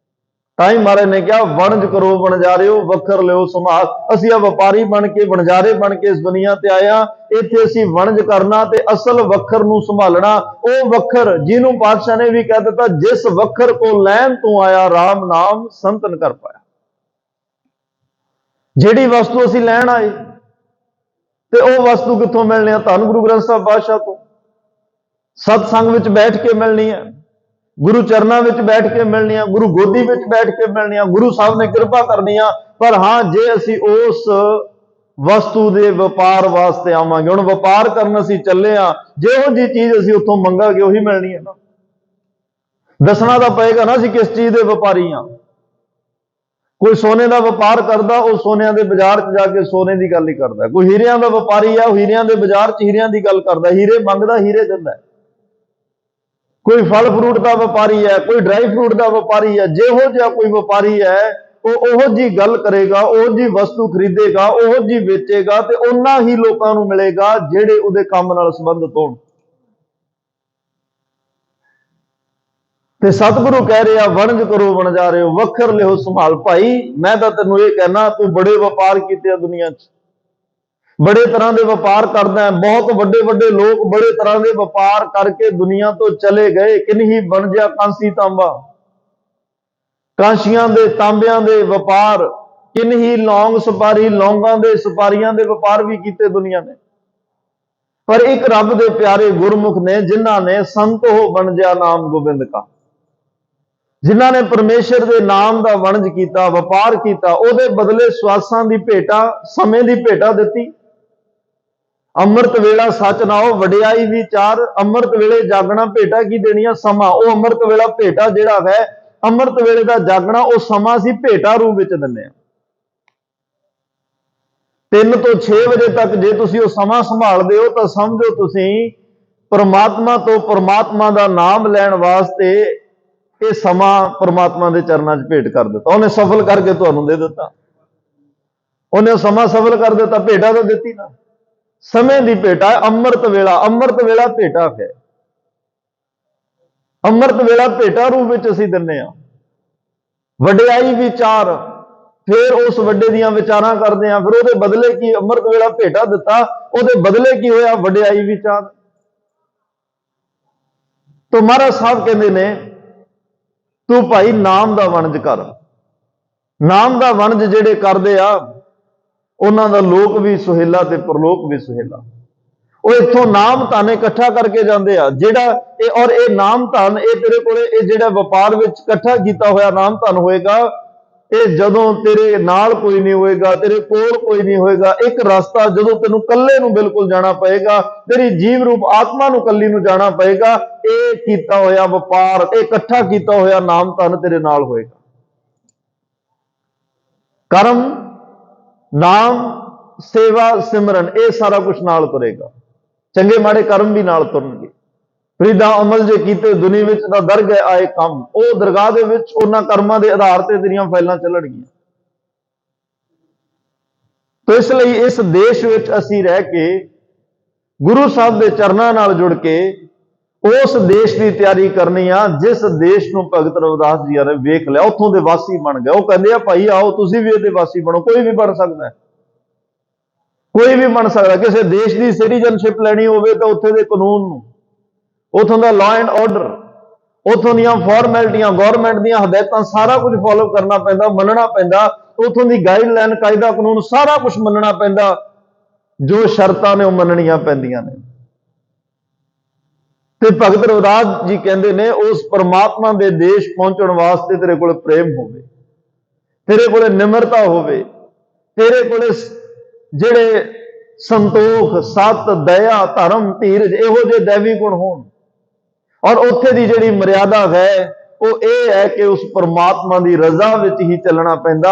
ਤਾਂ ਹੀ ਮਹਾਰਾਜ ਨੇ ਕਿਹਾ, ਵਣਜ ਕਰੋ ਵਣਜਾਰਿਓ, ਵੱਖਰ ਲਿਓ ਸੰਭਾਲ। ਅਸੀਂ ਆ ਵਪਾਰੀ ਬਣ ਕੇ, ਵਣਜਾਰੇ ਬਣ ਕੇ ਇਸ ਦੁਨੀਆ ਤੇ ਆਇਆ। ਇੱਥੇ ਅਸੀਂ ਵਣਜ ਕਰਨਾ ਤੇ ਅਸਲ ਵੱਖਰ ਨੂੰ ਸੰਭਾਲਣਾ। ਉਹ ਵੱਖਰ ਜਿਹਨੂੰ ਪਾਤਸ਼ਾਹ ਨੇ ਵੀ ਕਹਿ ਦਿੱਤਾ, ਜਿਸ ਵੱਖਰ ਕੋ ਲੈਣ ਤੋਂ ਆਇਆ, ਰਾਮ ਨਾਮ ਸੰਤਨ ਕਰ ਪਾਇਆ। ਜਿਹੜੀ ਵਸਤੂ ਅਸੀਂ ਲੈਣ ਆਏ, ਤੇ ਉਹ ਵਸਤੂ ਕਿੱਥੋਂ ਮਿਲਣੀ ਆ? ਧੰਨ ਗੁਰੂ ਗ੍ਰੰਥ ਸਾਹਿਬ ਪਾਤਸ਼ਾਹ ਤੋਂ। ਸਤਸੰਗ ਵਿੱਚ ਬੈਠ ਕੇ ਮਿਲਣੀ ਹੈ, ਗੁਰੂ ਚਰਨਾਂ ਵਿੱਚ ਬੈਠ ਕੇ ਮਿਲਣੀ ਆ, ਗੁਰੂ ਗੋਦੀ ਵਿੱਚ ਬੈਠ ਕੇ ਮਿਲਣੀ ਆ, ਗੁਰੂ ਸਾਹਿਬ ਨੇ ਕਿਰਪਾ ਕਰਨੀ ਆ। ਪਰ ਹਾਂ, ਜੇ ਅਸੀਂ ਉਸ ਵਸਤੂ ਦੇ ਵਪਾਰ ਵਾਸਤੇ ਆਵਾਂਗੇ, ਹੁਣ ਵਪਾਰ ਕਰਨ ਅਸੀਂ ਚੱਲੇ ਆ, ਜਿਹੋ ਜਿਹੀ ਚੀਜ਼ ਅਸੀਂ ਉੱਥੋਂ ਮੰਗਾਂਗੇ ਉਹੀ ਮਿਲਣੀ ਹੈ ਨਾ। ਦੱਸਣਾ ਤਾਂ ਪਏਗਾ ਨਾ ਅਸੀਂ ਕਿਸ ਚੀਜ਼ ਦੇ ਵਪਾਰੀ ਆ। ਕੋਈ ਸੋਨੇ ਦਾ ਵਪਾਰ ਕਰਦਾ, ਉਹ ਸੋਨਿਆਂ ਦੇ ਬਾਜ਼ਾਰ 'ਚ ਜਾ ਕੇ ਸੋਨੇ ਦੀ ਗੱਲ ਹੀ ਕਰਦਾ। ਕੋਈ ਹੀਰਿਆਂ ਦਾ ਵਪਾਰੀ ਆ, ਉਹ ਹੀਰਿਆਂ ਦੇ ਬਾਜ਼ਾਰ 'ਚ ਹੀਰਿਆਂ ਦੀ ਗੱਲ ਕਰਦਾ, ਹੀਰੇ ਮੰਗਦਾ, ਹੀਰੇ ਦਿੰਦਾ। ਕੋਈ ਫਲ ਫਰੂਟ ਦਾ ਵਪਾਰੀ ਹੈ, ਕੋਈ ਡਰਾਈ ਫਰੂਟ ਦਾ ਵਪਾਰੀ ਹੈ। ਜਿਹੋ ਜਿਹਾ ਕੋਈ ਵਪਾਰੀ ਹੈ, ਉਹ ਉਹੋ ਜਿਹੀ ਗੱਲ ਕਰੇਗਾ, ਉਹੋ ਜਿਹੀ ਵਸਤੂ ਖਰੀਦੇਗਾ, ਉਹੋ ਜਿਹੀ ਵੇਚੇਗਾ, ਤੇ ਉਹਨਾਂ ਹੀ ਲੋਕਾਂ ਨੂੰ ਮਿਲੇਗਾ ਜਿਹੜੇ ਉਹਦੇ ਕੰਮ ਨਾਲ ਸੰਬੰਧਿਤ ਹੋਣ। ਤੇ ਸਤਿਗੁਰੂ ਕਹਿ ਰਿਹਾ, ਵਣਜ ਕਰੋ ਵਣਜਾਰਿਓ, ਵੱਖਰ ਲਿਓ ਸੰਭਾਲ। ਭਾਈ ਮੈਂ ਤਾਂ ਤੈਨੂੰ ਇਹ ਕਹਿਣਾ, ਤੂੰ ਬੜੇ ਵਪਾਰ ਕੀਤੇ ਆ ਦੁਨੀਆ 'ਚ, ਬੜੇ ਤਰ੍ਹਾਂ ਦੇ ਵਪਾਰ ਕਰਦਾ ਹੈ। ਬਹੁਤ ਵੱਡੇ ਵੱਡੇ ਲੋਕ ਬੜੇ ਤਰ੍ਹਾਂ ਦੇ ਵਪਾਰ ਕਰਕੇ ਦੁਨੀਆ ਤੋਂ ਚਲੇ ਗਏ। ਕਿੰਨੀ ਬਣ ਗਿਆ ਕਾਂਸੀ ਤਾਂਬਾ, ਕਾਂਸੀਆਂ ਦੇ ਤਾਂਬਿਆਂ ਦੇ ਵਪਾਰ, ਕਿੰਨੀ ਲੌਂਗ ਸੁਪਾਰੀ, ਲੌਂਗਾਂ ਦੇ ਸੁਪਾਰੀਆਂ ਦੇ ਵਪਾਰ ਵੀ ਕੀਤੇ ਦੁਨੀਆ ਨੇ। ਪਰ ਇੱਕ ਰੱਬ ਦੇ ਪਿਆਰੇ ਗੁਰਮੁਖ ਨੇ, ਜਿਨ੍ਹਾਂ ਨੇ ਸੰਤ ਹੋ ਬਣਜਿਆ ਨਾਮ ਗੋਬਿੰਦ ਕਾ, ਜਿਨ੍ਹਾਂ ਨੇ ਪਰਮੇਸ਼ਰ ਦੇ ਨਾਮ ਦਾ ਵਣਜ ਕੀਤਾ, ਵਪਾਰ ਕੀਤਾ, ਉਹਦੇ ਬਦਲੇ ਸਵਾਸਾਂ ਦੀ ਭੇਟਾ, ਸਮੇਂ ਦੀ ਭੇਟਾ ਦਿੱਤੀ। ਅੰਮ੍ਰਿਤ ਵੇਲਾ ਸੱਚ ਨਾਓ, ਵਡਿਆਈ ਵਿਚਾਰ। ਅੰਮ੍ਰਿਤ ਵੇਲੇ ਜਾਗਣਾ, ਭੇਟਾ ਕੀ ਦੇਣੀ ਆ? ਸਮਾਂ। ਉਹ ਅੰਮ੍ਰਿਤ ਵੇਲਾ ਭੇਟਾ ਜਿਹੜਾ ਹੈ, ਅੰਮ੍ਰਿਤ ਵੇਲੇ ਦਾ ਜਾਗਣਾ, ਉਹ ਸਮਾਂ ਅਸੀਂ ਭੇਟਾ ਰੂਪ ਵਿੱਚ ਦਿੰਦੇ ਹਾਂ। 3 ਤੋਂ 6 ਵਜੇ ਤੱਕ ਜੇ ਤੁਸੀਂ ਉਹ ਸਮਾਂ ਸੰਭਾਲਦੇ ਹੋ, ਤਾਂ ਸਮਝੋ ਤੁਸੀਂ ਪਰਮਾਤਮਾ ਤੋਂ, ਪਰਮਾਤਮਾ ਦਾ ਨਾਮ ਲੈਣ ਵਾਸਤੇ ਇਹ ਸਮਾਂ ਪਰਮਾਤਮਾ ਦੇ ਚਰਨਾਂ 'ਚ ਭੇਟ ਕਰ ਦਿੱਤਾ। ਉਹਨੇ ਸਫਲ ਕਰਕੇ ਤੁਹਾਨੂੰ ਦੇ ਦਿੱਤਾ। ਉਹਨੇ ਸਮਾਂ ਸਫਲ ਕਰ ਦਿੱਤਾ, ਭੇਟਾ ਤਾਂ ਦਿੱਤੀ ਨਾ। ਸਮੇਂ ਦੀ ਭੇਟਾ ਹੈ ਅੰਮ੍ਰਿਤ ਵੇਲਾ। ਅੰਮ੍ਰਿਤ ਵੇਲਾ ਭੇਟਾ ਹੈ। ਅੰਮ੍ਰਿਤ ਵੇਲਾ ਭੇਟਾ ਰੂਪ ਵਿੱਚ ਅਸੀਂ ਦਿੰਦੇ ਹਾਂ। ਵਡਿਆਈ ਵਿਚਾਰ, ਫਿਰ ਉਸ ਵੱਡੇ ਦੀਆਂ ਵਿਚਾਰਾਂ ਕਰਦੇ ਹਾਂ। ਫਿਰ ਉਹਦੇ ਬਦਲੇ ਕੀ? ਅੰਮ੍ਰਿਤ ਵੇਲਾ ਭੇਟਾ ਦਿੱਤਾ, ਉਹਦੇ ਬਦਲੇ ਕੀ ਹੋਇਆ? ਵਡਿਆਈ ਵਿਚਾਰ। ਤਾਂ ਮਹਾਰਾਜ ਸਾਹਿਬ ਕਹਿੰਦੇ ਨੇ, ਤੂੰ ਭਾਈ ਨਾਮ ਦਾ ਵਣਜ ਕਰ। ਨਾਮ ਦਾ ਵਣਜ ਜਿਹੜੇ ਕਰਦੇ ਆ, ਉਹਨਾਂ ਦਾ ਲੋਕ ਵੀ ਸੁਹੇਲਾ ਤੇ ਪਰਲੋਕ ਵੀ ਸੁਹੇਲਾ। ਉਹ ਇੱਥੋਂ ਨਾਮ ਧਨ ਇਕੱਠਾ ਕਰਕੇ ਜਾਂਦੇ ਆ, ਜਿਹੜਾ ਔਰ ਇਹ ਨਾਮ ਧਨ ਇਹ ਤੇਰੇ ਕੋਲੇ ਇਹ ਜਿਹੜਾ ਵਪਾਰ ਵਿੱਚ ਇਕੱਠਾ ਕੀਤਾ ਹੋਇਆ ਨਾਮ ਧਨ ਹੋਏਗਾ, ਇਹ ਜਦੋਂ ਤੇਰੇ ਨਾਲ ਕੋਈ ਨਹੀਂ ਹੋਏਗਾ, ਤੇਰੇ ਕੋਲ ਕੋਈ ਨਹੀਂ ਹੋਏਗਾ, ਇੱਕ ਰਸਤਾ ਜਦੋਂ ਤੈਨੂੰ ਇਕੱਲੇ ਨੂੰ ਬਿਲਕੁਲ ਜਾਣਾ ਪਏਗਾ, ਤੇਰੀ ਜੀਵ ਰੂਪ ਆਤਮਾ ਨੂੰ ਇਕੱਲੀ ਨੂੰ ਜਾਣਾ ਪਏਗਾ, ਇਹ ਕੀਤਾ ਹੋਇਆ ਵਪਾਰ, ਇਹ ਇਕੱਠਾ ਕੀਤਾ ਹੋਇਆ ਨਾਮ ਧਨ ਤੇਰੇ ਨਾਲ ਹੋਏਗਾ। ਕਰਮ, ਨਾਮ, ਸੇਵਾ, ਸਿਮਰਨ, ਇਹ ਸਾਰਾ ਕੁਝ ਨਾਲ ਤੁਰੇਗਾ। ਚੰਗੇ ਮਾੜੇ ਕਰਮ ਵੀ ਨਾਲ ਤੁਰਨਗੇ। ਫਰੀਦਾ ਅਮਲ ਜੇ ਕੀਤੇ ਦੁਨੀਆ ਵਿੱਚ ਤਾਂ ਦਰਗਹਿ ਆਏ ਕੰਮ, ਉਹ ਦਰਗਾਹ ਦੇ ਵਿੱਚ ਉਹਨਾਂ ਕਰਮਾਂ ਦੇ ਆਧਾਰ ਤੇ ਤੇਰੀਆਂ ਫਾਈਲਾਂ ਚੱਲਣਗੀਆਂ। ਤਾਂ ਇਸ ਲਈ ਇਸ ਦੇਸ਼ ਵਿੱਚ ਅਸੀਂ ਰਹਿ ਕੇ ਗੁਰੂ ਸਾਹਿਬ ਦੇ ਚਰਨਾਂ ਨਾਲ ਜੁੜ ਕੇ ਉਸ ਦੇਸ਼ ਦੀ ਤਿਆਰੀ ਕਰਨੀ ਆ ਜਿਸ ਦੇਸ਼ ਨੂੰ ਭਗਤ ਰਵਿਦਾਸ ਜੀ ਨੇ ਵੇਖ ਲਿਆ, ਉੱਥੋਂ ਦੇ ਵਾਸੀ ਬਣ ਗਏ। ਉਹ ਕਹਿੰਦੇ ਆ ਭਾਈ ਆਓ ਤੁਸੀਂ ਵੀ ਇਹਦੇ ਵਾਸੀ ਬਣੋ। ਕੋਈ ਵੀ ਬਣ ਸਕਦਾ, ਕੋਈ ਵੀ ਬਣ ਸਕਦਾ। ਕਿਸੇ ਦੇਸ਼ ਦੀ ਸਿਟੀਜ਼ਨਸ਼ਿਪ ਲੈਣੀ ਹੋਵੇ ਤਾਂ ਉੱਥੇ ਦੇ ਕਾਨੂੰਨ ਨੂੰ, ਉੱਥੋਂ ਦਾ ਲਾਅ ਐਂਡ ਆਰਡਰ, ਉੱਥੋਂ ਦੀਆਂ ਫਾਰਮੈਲਿਟੀਆਂ, ਗਵਰਨਮੈਂਟ ਦੀਆਂ ਹਦਾਇਤਾਂ, ਸਾਰਾ ਕੁਝ ਫੋਲੋ ਕਰਨਾ ਪੈਂਦਾ, ਮੰਨਣਾ ਪੈਂਦਾ। ਉੱਥੋਂ ਦੀ ਗਾਈਡਲਾਈਨ, ਕਾਇਦਾ ਕਾਨੂੰਨ, ਸਾਰਾ ਕੁਝ ਮੰਨਣਾ ਪੈਂਦਾ। ਜੋ ਸ਼ਰਤਾਂ ਨੇ ਉਹ ਮੰਨਣੀਆਂ ਪੈਂਦੀਆਂ ਨੇ। ਤੇ ਭਗਤ ਰਵਿਦਾਸ ਜੀ ਕਹਿੰਦੇ ਨੇ ਉਸ ਪਰਮਾਤਮਾ ਦੇ ਦੇਸ਼ ਪਹੁੰਚਣ ਵਾਸਤੇ ਤੇਰੇ ਕੋਲ ਪ੍ਰੇਮ ਹੋਵੇ, ਤੇਰੇ ਕੋਲ ਨਿਮਰਤਾ ਹੋਵੇ, ਤੇਰੇ ਕੋਲ ਜਿਹੜੇ ਸੰਤੋਖ, ਸਤ, ਦਇਆ, ਧਰਮ, ਧੀਰਜ, ਇਹੋ ਜਿਹੇ ਦੇਵੀ ਗੁਣ ਹੋਣ। ਔਰ ਉੱਥੇ ਦੀ ਜਿਹੜੀ ਮਰਿਆਦਾ ਹੈ ਉਹ ਇਹ ਹੈ ਕਿ ਉਸ ਪਰਮਾਤਮਾ ਦੀ ਰਜ਼ਾ ਵਿੱਚ ਹੀ ਚੱਲਣਾ ਪੈਂਦਾ।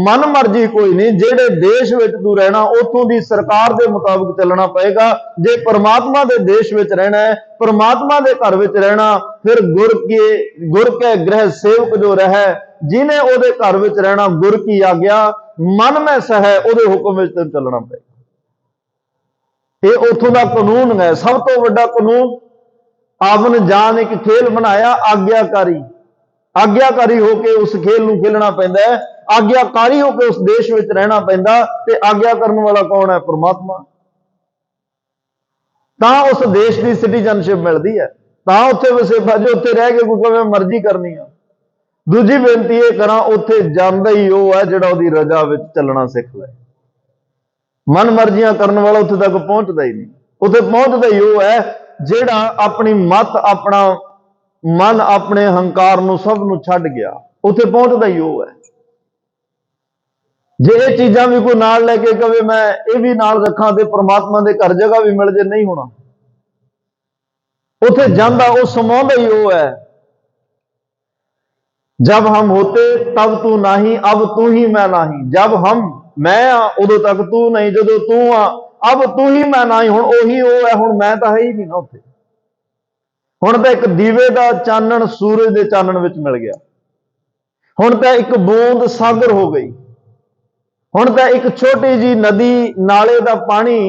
ਮਨ ਮਰਜ਼ੀ ਕੋਈ ਨਹੀਂ। ਜਿਹੜੇ ਦੇਸ਼ ਵਿੱਚ ਤੂੰ ਰਹਿਣਾ ਉੱਥੋਂ ਦੀ ਸਰਕਾਰ ਦੇ ਮੁਤਾਬਕ ਚੱਲਣਾ ਪਏਗਾ। ਜੇ ਪਰਮਾਤਮਾ ਦੇ ਦੇਸ਼ ਵਿੱਚ ਰਹਿਣਾ ਹੈ, ਪਰਮਾਤਮਾ ਦੇ ਘਰ ਵਿੱਚ ਰਹਿਣਾ, ਫਿਰ ਗੁਰ ਕੇ ਗ੍ਰਹਿ ਸੇਵਕ ਜੋ ਰਹਿ, ਜਿਹਨੇ ਉਹਦੇ ਘਰ ਵਿੱਚ ਰਹਿਣਾ, ਗੁਰ ਕੀ ਆਗਿਆ ਮਨ ਮੈਂ ਸਹਿ, ਉਹਦੇ ਹੁਕਮ ਵਿੱਚ ਤੈਨੂੰ ਚੱਲਣਾ ਪਏਗਾ। ਇਹ ਉੱਥੋਂ ਦਾ ਕਾਨੂੰਨ ਹੈ। ਸਭ ਤੋਂ ਵੱਡਾ ਕਾਨੂੰਨ, ਆਵਨ ਜਾਨ ਇੱਕ ਖੇਲ ਬਣਾਇਆ, ਆਗਿਆਕਾਰੀ। ਆਗਿਆਕਾਰੀ ਹੋ ਕੇ ਉਸ ਖੇਲ ਨੂੰ ਖੇਲਣਾ ਪੈਂਦਾ ਹੈ। ਆਗਿਆਕਾਰੀ ਹੋ ਕੇ ਉਸ ਦੇਸ਼ ਵਿੱਚ ਰਹਿਣਾ ਪੈਂਦਾ। ਤੇ ਆਗਿਆ ਕਰਨ ਵਾਲਾ ਕੌਣ ਹੈ? ਪਰਮਾਤਮਾ। ਤਾਂ ਉਸ ਦੇਸ਼ ਦੀ ਸਿਟੀਜ਼ਨਸ਼ਿਪ ਮਿਲਦੀ ਹੈ, ਤਾਂ ਉੱਥੇ ਵਸੇਬਾ, ਜੇ ਉੱਥੇ ਰਹਿ ਕੇ ਕੋਈ ਕਵੇ ਮਰਜ਼ੀ ਕਰਨੀ ਆ। ਦੂਜੀ ਬੇਨਤੀ ਇਹ ਕਰਾਂ, ਉੱਥੇ ਜਾਂਦਾ ਹੀ ਉਹ ਹੈ ਜਿਹੜਾ ਉਹਦੀ ਰਜ਼ਾ ਵਿੱਚ ਚੱਲਣਾ ਸਿੱਖ ਲੈ। ਮਨ ਮਰਜ਼ੀਆਂ ਕਰਨ ਵਾਲਾ ਉੱਥੇ ਤੱਕ ਪਹੁੰਚਦਾ ਹੀ ਨਹੀਂ। ਉੱਥੇ ਪਹੁੰਚਦਾ ਹੀ ਉਹ ਹੈ ਜਿਹੜਾ ਆਪਣੀ ਮੱਤ, ਆਪਣਾ ਮਨ, ਆਪਣੇ ਹੰਕਾਰ ਨੂੰ, ਸਭ ਨੂੰ ਛੱਡ ਗਿਆ। ਉੱਥੇ ਪਹੁੰਚਦਾ ਹੀ ਉਹ ਹੈ। ਜੇ ਇਹ ਚੀਜ਼ਾਂ ਵੀ ਕੋਈ ਨਾਲ ਲੈ ਕੇ ਕਵੇ ਮੈਂ ਇਹ ਵੀ ਨਾਲ ਰੱਖਾਂ ਤੇ ਪਰਮਾਤਮਾ ਦੇ ਘਰ ਜਗ੍ਹਾ ਵੀ ਮਿਲ ਜੇ, ਨਹੀਂ ਹੋਣਾ। ਉੱਥੇ ਜਾਂਦਾ ਉਹ ਸਮਾਉਂਦਾ ਹੀ ਉਹ ਹੈ। जब हम होते तब तू नहीं, अब तू ही मैं नहीं। जब हम मैं उदों तक तू नहीं, जो तू आ अब तू ही मैं नहीं। हुण ओही ਉਹ ਹੈ, ਹੁਣ ਮੈਂ ਤਾਂ ਹੈ ਹੀ ਨਹੀਂ ਨਾ ਉੱਥੇ। ਹੁਣ ਤਾਂ ਇੱਕ ਦੀਵੇ ਦਾ ਚਾਨਣ ਸੂਰਜ ਦੇ ਚਾਨਣ ਵਿੱਚ ਮਿਲ ਗਿਆ। ਹੁਣ ਤਾਂ ਇੱਕ ਬੂੰਦ ਸਾਗਰ ਹੋ ਗਈ। ਹੁਣ ਤਾਂ ਇੱਕ ਛੋਟੀ ਜੀ ਨਦੀ, ਨਾਲੇ ਦਾ ਪਾਣੀ,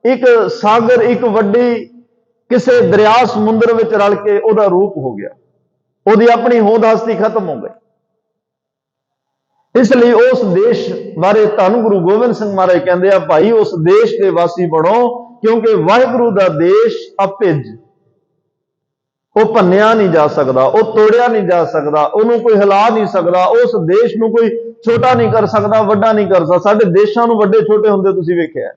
ਇੱਕ ਸਾਗਰ, ਇੱਕ ਵੱਡੀ ਕਿਸੇ ਦਰਿਆ ਸਮੁੰਦਰ ਵਿੱਚ ਰਲ ਕੇ ਉਹਦਾ ਰੂਪ ਹੋ ਗਿਆ। ਉਹਦੀ ਆਪਣੀ ਹੋਂਦ ਹਸਤੀ ਖਤਮ ਹੋ ਗਈ। ਇਸ ਲਈ ਉਸ ਦੇਸ਼ ਬਾਰੇ ਧੰਨ ਗੁਰੂ ਗੋਬਿੰਦ ਸਿੰਘ ਮਹਾਰਾਜ ਕਹਿੰਦੇ ਆ, ਭਾਈ ਉਸ ਦੇਸ਼ ਦੇ ਵਾਸੀ ਬਣੋ, ਕਿਉਂਕਿ ਵਾਹਿਗੁਰੂ ਦਾ ਦੇਸ਼ ਅਭਿੱਜ, ਉਹ ਭੰਨਿਆ ਨਹੀਂ ਜਾ ਸਕਦਾ, ਉਹ ਤੋੜਿਆ ਨਹੀਂ ਜਾ ਸਕਦਾ, ਉਹਨੂੰ ਕੋਈ ਹਿਲਾ ਨਹੀਂ ਸਕਦਾ। ਉਸ ਦੇਸ਼ ਨੂੰ ਕੋਈ ਛੋਟਾ ਨਹੀਂ ਕਰ ਸਕਦਾ, ਵੱਡਾ ਨਹੀਂ ਕਰ ਸਕਦਾ। ਸਾਡੇ ਦੇਸ਼ਾਂ ਨੂੰ ਵੱਡੇ ਛੋਟੇ ਹੁੰਦੇ ਤੁਸੀਂ ਵੇਖਿਆ,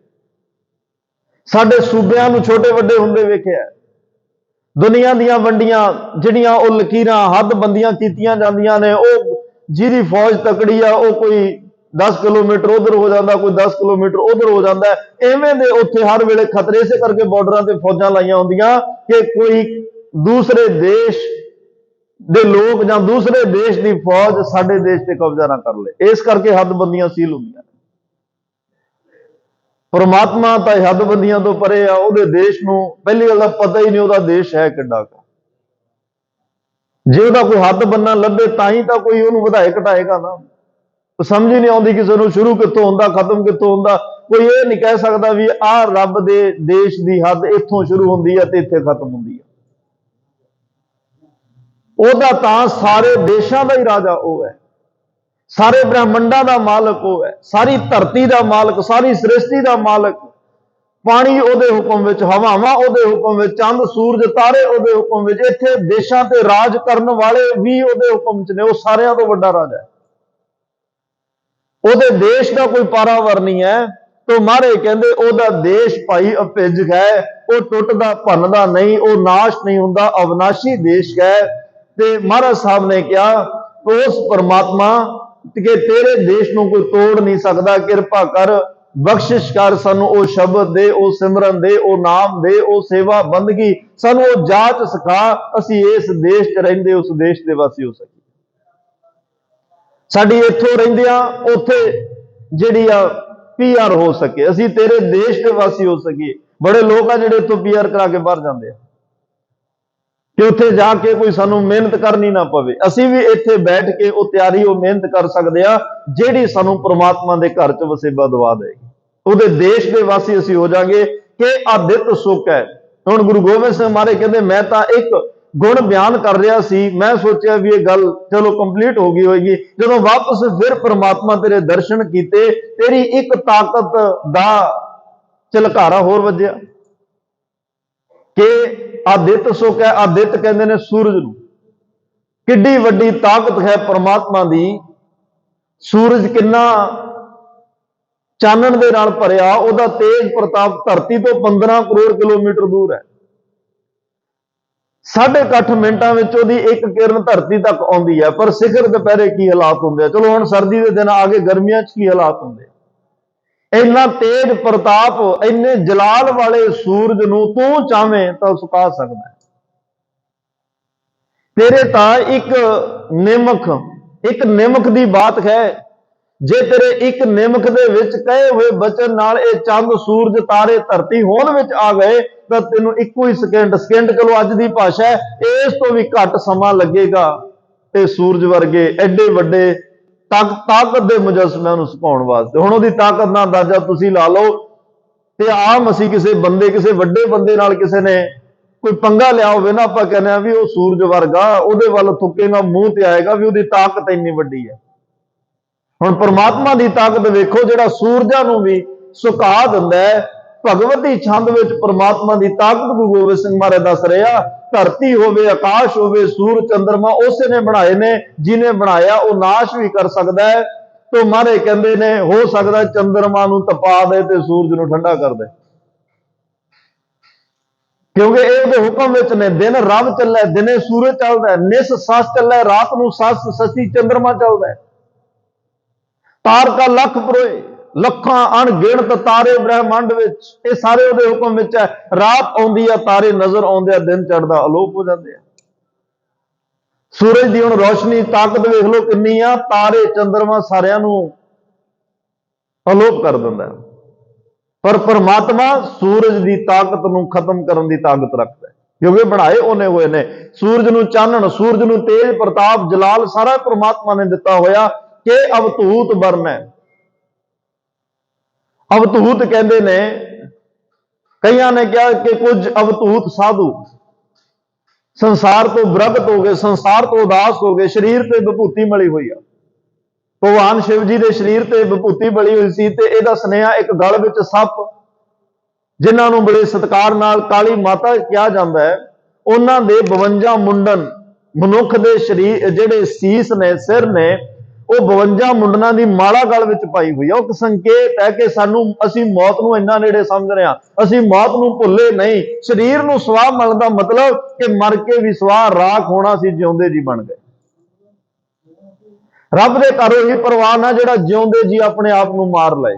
ਸਾਡੇ ਸੂਬਿਆਂ ਨੂੰ ਛੋਟੇ ਵੱਡੇ ਹੁੰਦੇ ਵੇਖਿਆ। ਦੁਨੀਆ ਦੀਆਂ ਵੰਡੀਆਂ ਜਿਹੜੀਆਂ ਉਹ ਲਕੀਰਾਂ, ਹੱਦਬੰਦੀਆਂ ਕੀਤੀਆਂ ਜਾਂਦੀਆਂ ਨੇ, ਉਹ ਜਿਹਦੀ ਫੌਜ ਤਕੜੀ ਆ ਉਹ ਕੋਈ 10 ਕਿਲੋਮੀਟਰ ਉਧਰ ਹੋ ਜਾਂਦਾ, ਕੋਈ 10 ਕਿਲੋਮੀਟਰ ਉਧਰ ਹੋ ਜਾਂਦਾ। ਐਵੇਂ ਦੇ ਉੱਥੇ ਹਰ ਵੇਲੇ ਖਤਰੇ, ਇਸੇ ਕਰਕੇ ਬਾਰਡਰਾਂ ਤੇ ਫੌਜਾਂ ਲਾਈਆਂ ਹੁੰਦੀਆਂ ਕਿ ਕੋਈ ਦੂਸਰੇ ਦੇਸ਼ ਦੇ ਲੋਕ ਜਾਂ ਦੂਸਰੇ ਦੇਸ਼ ਦੀ ਫੌਜ ਸਾਡੇ ਦੇਸ਼ ਤੇ ਕਬਜ਼ਾ ਨਾ ਕਰ ਲੇ। ਇਸ ਕਰਕੇ ਹੱਦਬੰਦੀਆਂ ਸੀਲ ਹੁੰਦੀਆਂ। ਪਰਮਾਤਮਾ ਤਾਂ ਹੱਦਬੰਦੀਆਂ ਤੋਂ ਪਰੇ ਆ। ਉਹਦੇ ਦੇਸ਼ ਨੂੰ ਪਹਿਲੀ ਗੱਲ ਦਾ ਪਤਾ ਹੀ ਨਹੀਂ ਉਹਦਾ ਦੇਸ਼ ਹੈ ਕਿੱਡਾ ਕੁ। ਜੇ ਉਹਦਾ ਕੋਈ ਹੱਦ ਬੰਨਣ ਲੱਭੇ ਤਾਂ ਹੀ ਤਾਂ ਕੋਈ ਉਹਨੂੰ ਵਧਾਏ ਘਟਾਏਗਾ ਨਾ। ਸਮਝ ਹੀ ਨਹੀਂ ਆਉਂਦੀ ਕਿਸੇ ਨੂੰ, ਸ਼ੁਰੂ ਕਿੱਥੋਂ ਹੁੰਦਾ, ਖਤਮ ਕਿੱਥੋਂ ਹੁੰਦਾ। ਕੋਈ ਇਹ ਨਹੀਂ ਕਹਿ ਸਕਦਾ ਵੀ ਆਹ ਰੱਬ ਦੇ ਦੇਸ਼ ਦੀ ਹੱਦ ਇੱਥੋਂ ਸ਼ੁਰੂ ਹੁੰਦੀ ਹੈ ਤੇ ਇੱਥੇ ਖਤਮ ਹੁੰਦੀ ਹੈ। ਉਹਦਾ ਤਾਂ ਸਾਰੇ ਦੇਸ਼ਾਂ ਦਾ ਹੀ ਰਾਜਾ ਉਹ ਹੈ, ਸਾਰੇ ਬ੍ਰਹਿਮੰਡਾਂ ਦਾ ਮਾਲਕ ਉਹ ਹੈ, ਸਾਰੀ ਧਰਤੀ ਦਾ ਮਾਲਕ, ਸਾਰੀ ਸ੍ਰਿਸ਼ਟੀ ਦਾ ਮਾਲਕ। ਪਾਣੀ ਉਹਦੇ ਹੁਕਮ ਵਿੱਚ, ਹਵਾਵਾਂ ਉਹਦੇ ਹੁਕਮ ਵਿੱਚ, ਚੰਦ ਸੂਰਜ ਤਾਰੇ ਉਹਦੇ ਹੁਕਮ ਵਿੱਚ। ਇੱਥੇ ਦੇਸ਼ਾਂ ਤੇ ਰਾਜ ਕਰਨ ਵਾਲੇ ਵੀ ਉਹਦੇ ਹੁਕਮ ਵਿੱਚ ਨੇ। ਉਹ ਸਾਰਿਆਂ ਤੋਂ ਵੱਡਾ ਰਾਜਾ ਹੈ। ਉਹਦੇ ਦੇਸ਼ ਦਾ ਕੋਈ ਪਾਰਾਵਰ ਨਹੀਂ ਹੈ। तो महाराज कहते ओदा देश भाई अभिज है, वो टुटदा भनदा नहीं, वो नाश नहीं हुंदा, अविनाशी देश है। ते महाराज साहब ने कहा उस परमात्मा कि तेरे देश को कोई तोड़ नहीं सकता, किरपा कर, बख्शिश कर, सानू वो शब्द दे, वो सिमरन दे, वो नाम दे, वो सेवा बंदगी, सानू वो जाच सिखा, असी इस देश च रहिंदे उस देश दे वासी हो सकी। साडी इत्थों रहिंदियां उत्थे जिहड़ी आ PR हो सके, असी तेरे देश के वासी हो सकी। बड़े लोग आ जिहड़े इत्थों PR करा के बाहर जाते हैं कि उत्थे जाके कोई सानू मेहनत करनी ना पवे, असी भी इत्थे बैठ के वो तैयारी वो मेहनत कर सकते हैं जिहड़ी सानू परमात्मा दे घर च वसेबा दवा देगी, उहदे देश के वासी असी हो जाएंगे कि अदित सुख है। हुण गुरु गोबिंद सिंह महाराज कहते मैं तो एक गुण बयान कर रहा सी, मैं सोचा भी ये गल चलो कंप्लीट हो गई होगी, जदों वापस फिर परमात्मा तेरे दर्शन कीते, तेरी एक ताकत दा झलकारा होर वजया कि आदित सुख है। आदित कहते ने सूरज नूं, किड्डी वड्डी ताकत है परमात्मा दी। सूरज किन्ना चानण दे नाल भरिया, उहदा तेज प्रताप धरती तो 15 करोड़ किलोमीटर दूर है। 8.5 मिनटां विच उहदी एक किरण धरती तक आउंदी है, पर सिखर दुपहरे की हालात हुंदे, चलो हुण सर्दी दे दिन आ गए, गर्मियां च की हालात हुंदे। इन्ना तेज प्रताप, इन्ने जलाल वाले सूरज नूं तू चाहें तो सुका सकदा है। तेरे तां एक निमक दी बात है, जे तेरे एक निमक दे विच कहे हुए बचन नाल ये चंद सूरज तारे धरती होण विच आ गए तो तेनों इक्को ही सकेंड चलो अज दी भाषा है, इस तो भी घट समा लगेगा ते सूरज वर्गे एडे वड्डे ताकत दे मुजस्मे नूं सुकाउण वास्ते। हुण उहदी ताकत दा अंदाजा तुसीं ला लो ते आम असीं किसी बंदे, किसी वड्डे बंदे नाल किसी ने कोई पंगा लिया होवे ना, आपां कहने आ भी वो सूरज वर्गा, उहदे वल थुकेगा मूंह ते आएगा भी उहदी ताकत इन्नी वड्डी है। हुण परमात्मा की ताकत वेखो, जिहड़ा सूरजां नूं भी सुका दिंदा है। भगवती छंद विच परमात्मा की ताकत गुरु गोबिंद सिंह महाराज दस रहे आ, धरती होवे, आकाश होवे, सूरज चंद्रमा उसे ने बनाए ने, जिन्हें बनाया वो नाश भी कर सकता है। तो महाराज कहंदे ने हो सकता है चंद्रमा नूं तपा दे ते सूरज नूं ठंडा कर दे, क्योंकि ये हुक्म विच ने। दिन रब चले, दिने सूरज चलता है, निस सस चले, रात नूं सस ससी चंद्रमा चलता है। तारका लख परोए, लखां अणगिणत तारे ब्रह्मंड विच, ये सारे उहदे हुक्म विच है। रात आउंदी है, तारे नजर आउंदे, दिन चढ़दा अलोप हो जाते हैं। सूरज की हुण रोशनी ताकत वेख लो किन्नी आ, तारे चंद्रमा सारियां नूं अलोप कर दिंदा है। पर परमात्मा सूरज की ताकत नूं खत्म करने की ताकत रखता है, क्योंकि बनाए उन्हें हुए ने। सूरज नूं चानण, सूरज नूं तेज प्रताप जलाल सारा परमात्मा ने दिता होया कि अवधूत बरन है। अवधूत कहते ने, कईयां ने कहा कि कुछ अवधूत साधु संसार तो विरक्त हो गए, संसार तो उदास हो गए, शरीर ते विभूति मली हुई है। भगवान शिव जी के शरीर ते विभूति बली हुई सी ते इहदा स्नेहा एक गल विच सप, जिन्हां नूं बड़े सत्कार नाल काली माता कहा जाता है, उन्हां दे 52 मुंडन मनुख दे शरीर जिहड़े सीस ने, सिर ने, वो 52 मुंडना की माला गल विच पाई हुई है। एक संकेत है कि सानू असीं मौत नूं इन्ना नेड़े समझ रहे हैं, असीं मौत नूं भुल्ले नहीं। शरीर नूं स्वाह मलण दा मतलब कि मर के भी स्वाह राख होना सी, जिउंदे जी बन गए। रब दे घर ही परवान है जिहड़ा जिउंदे जी अपने आप नूं मार ले,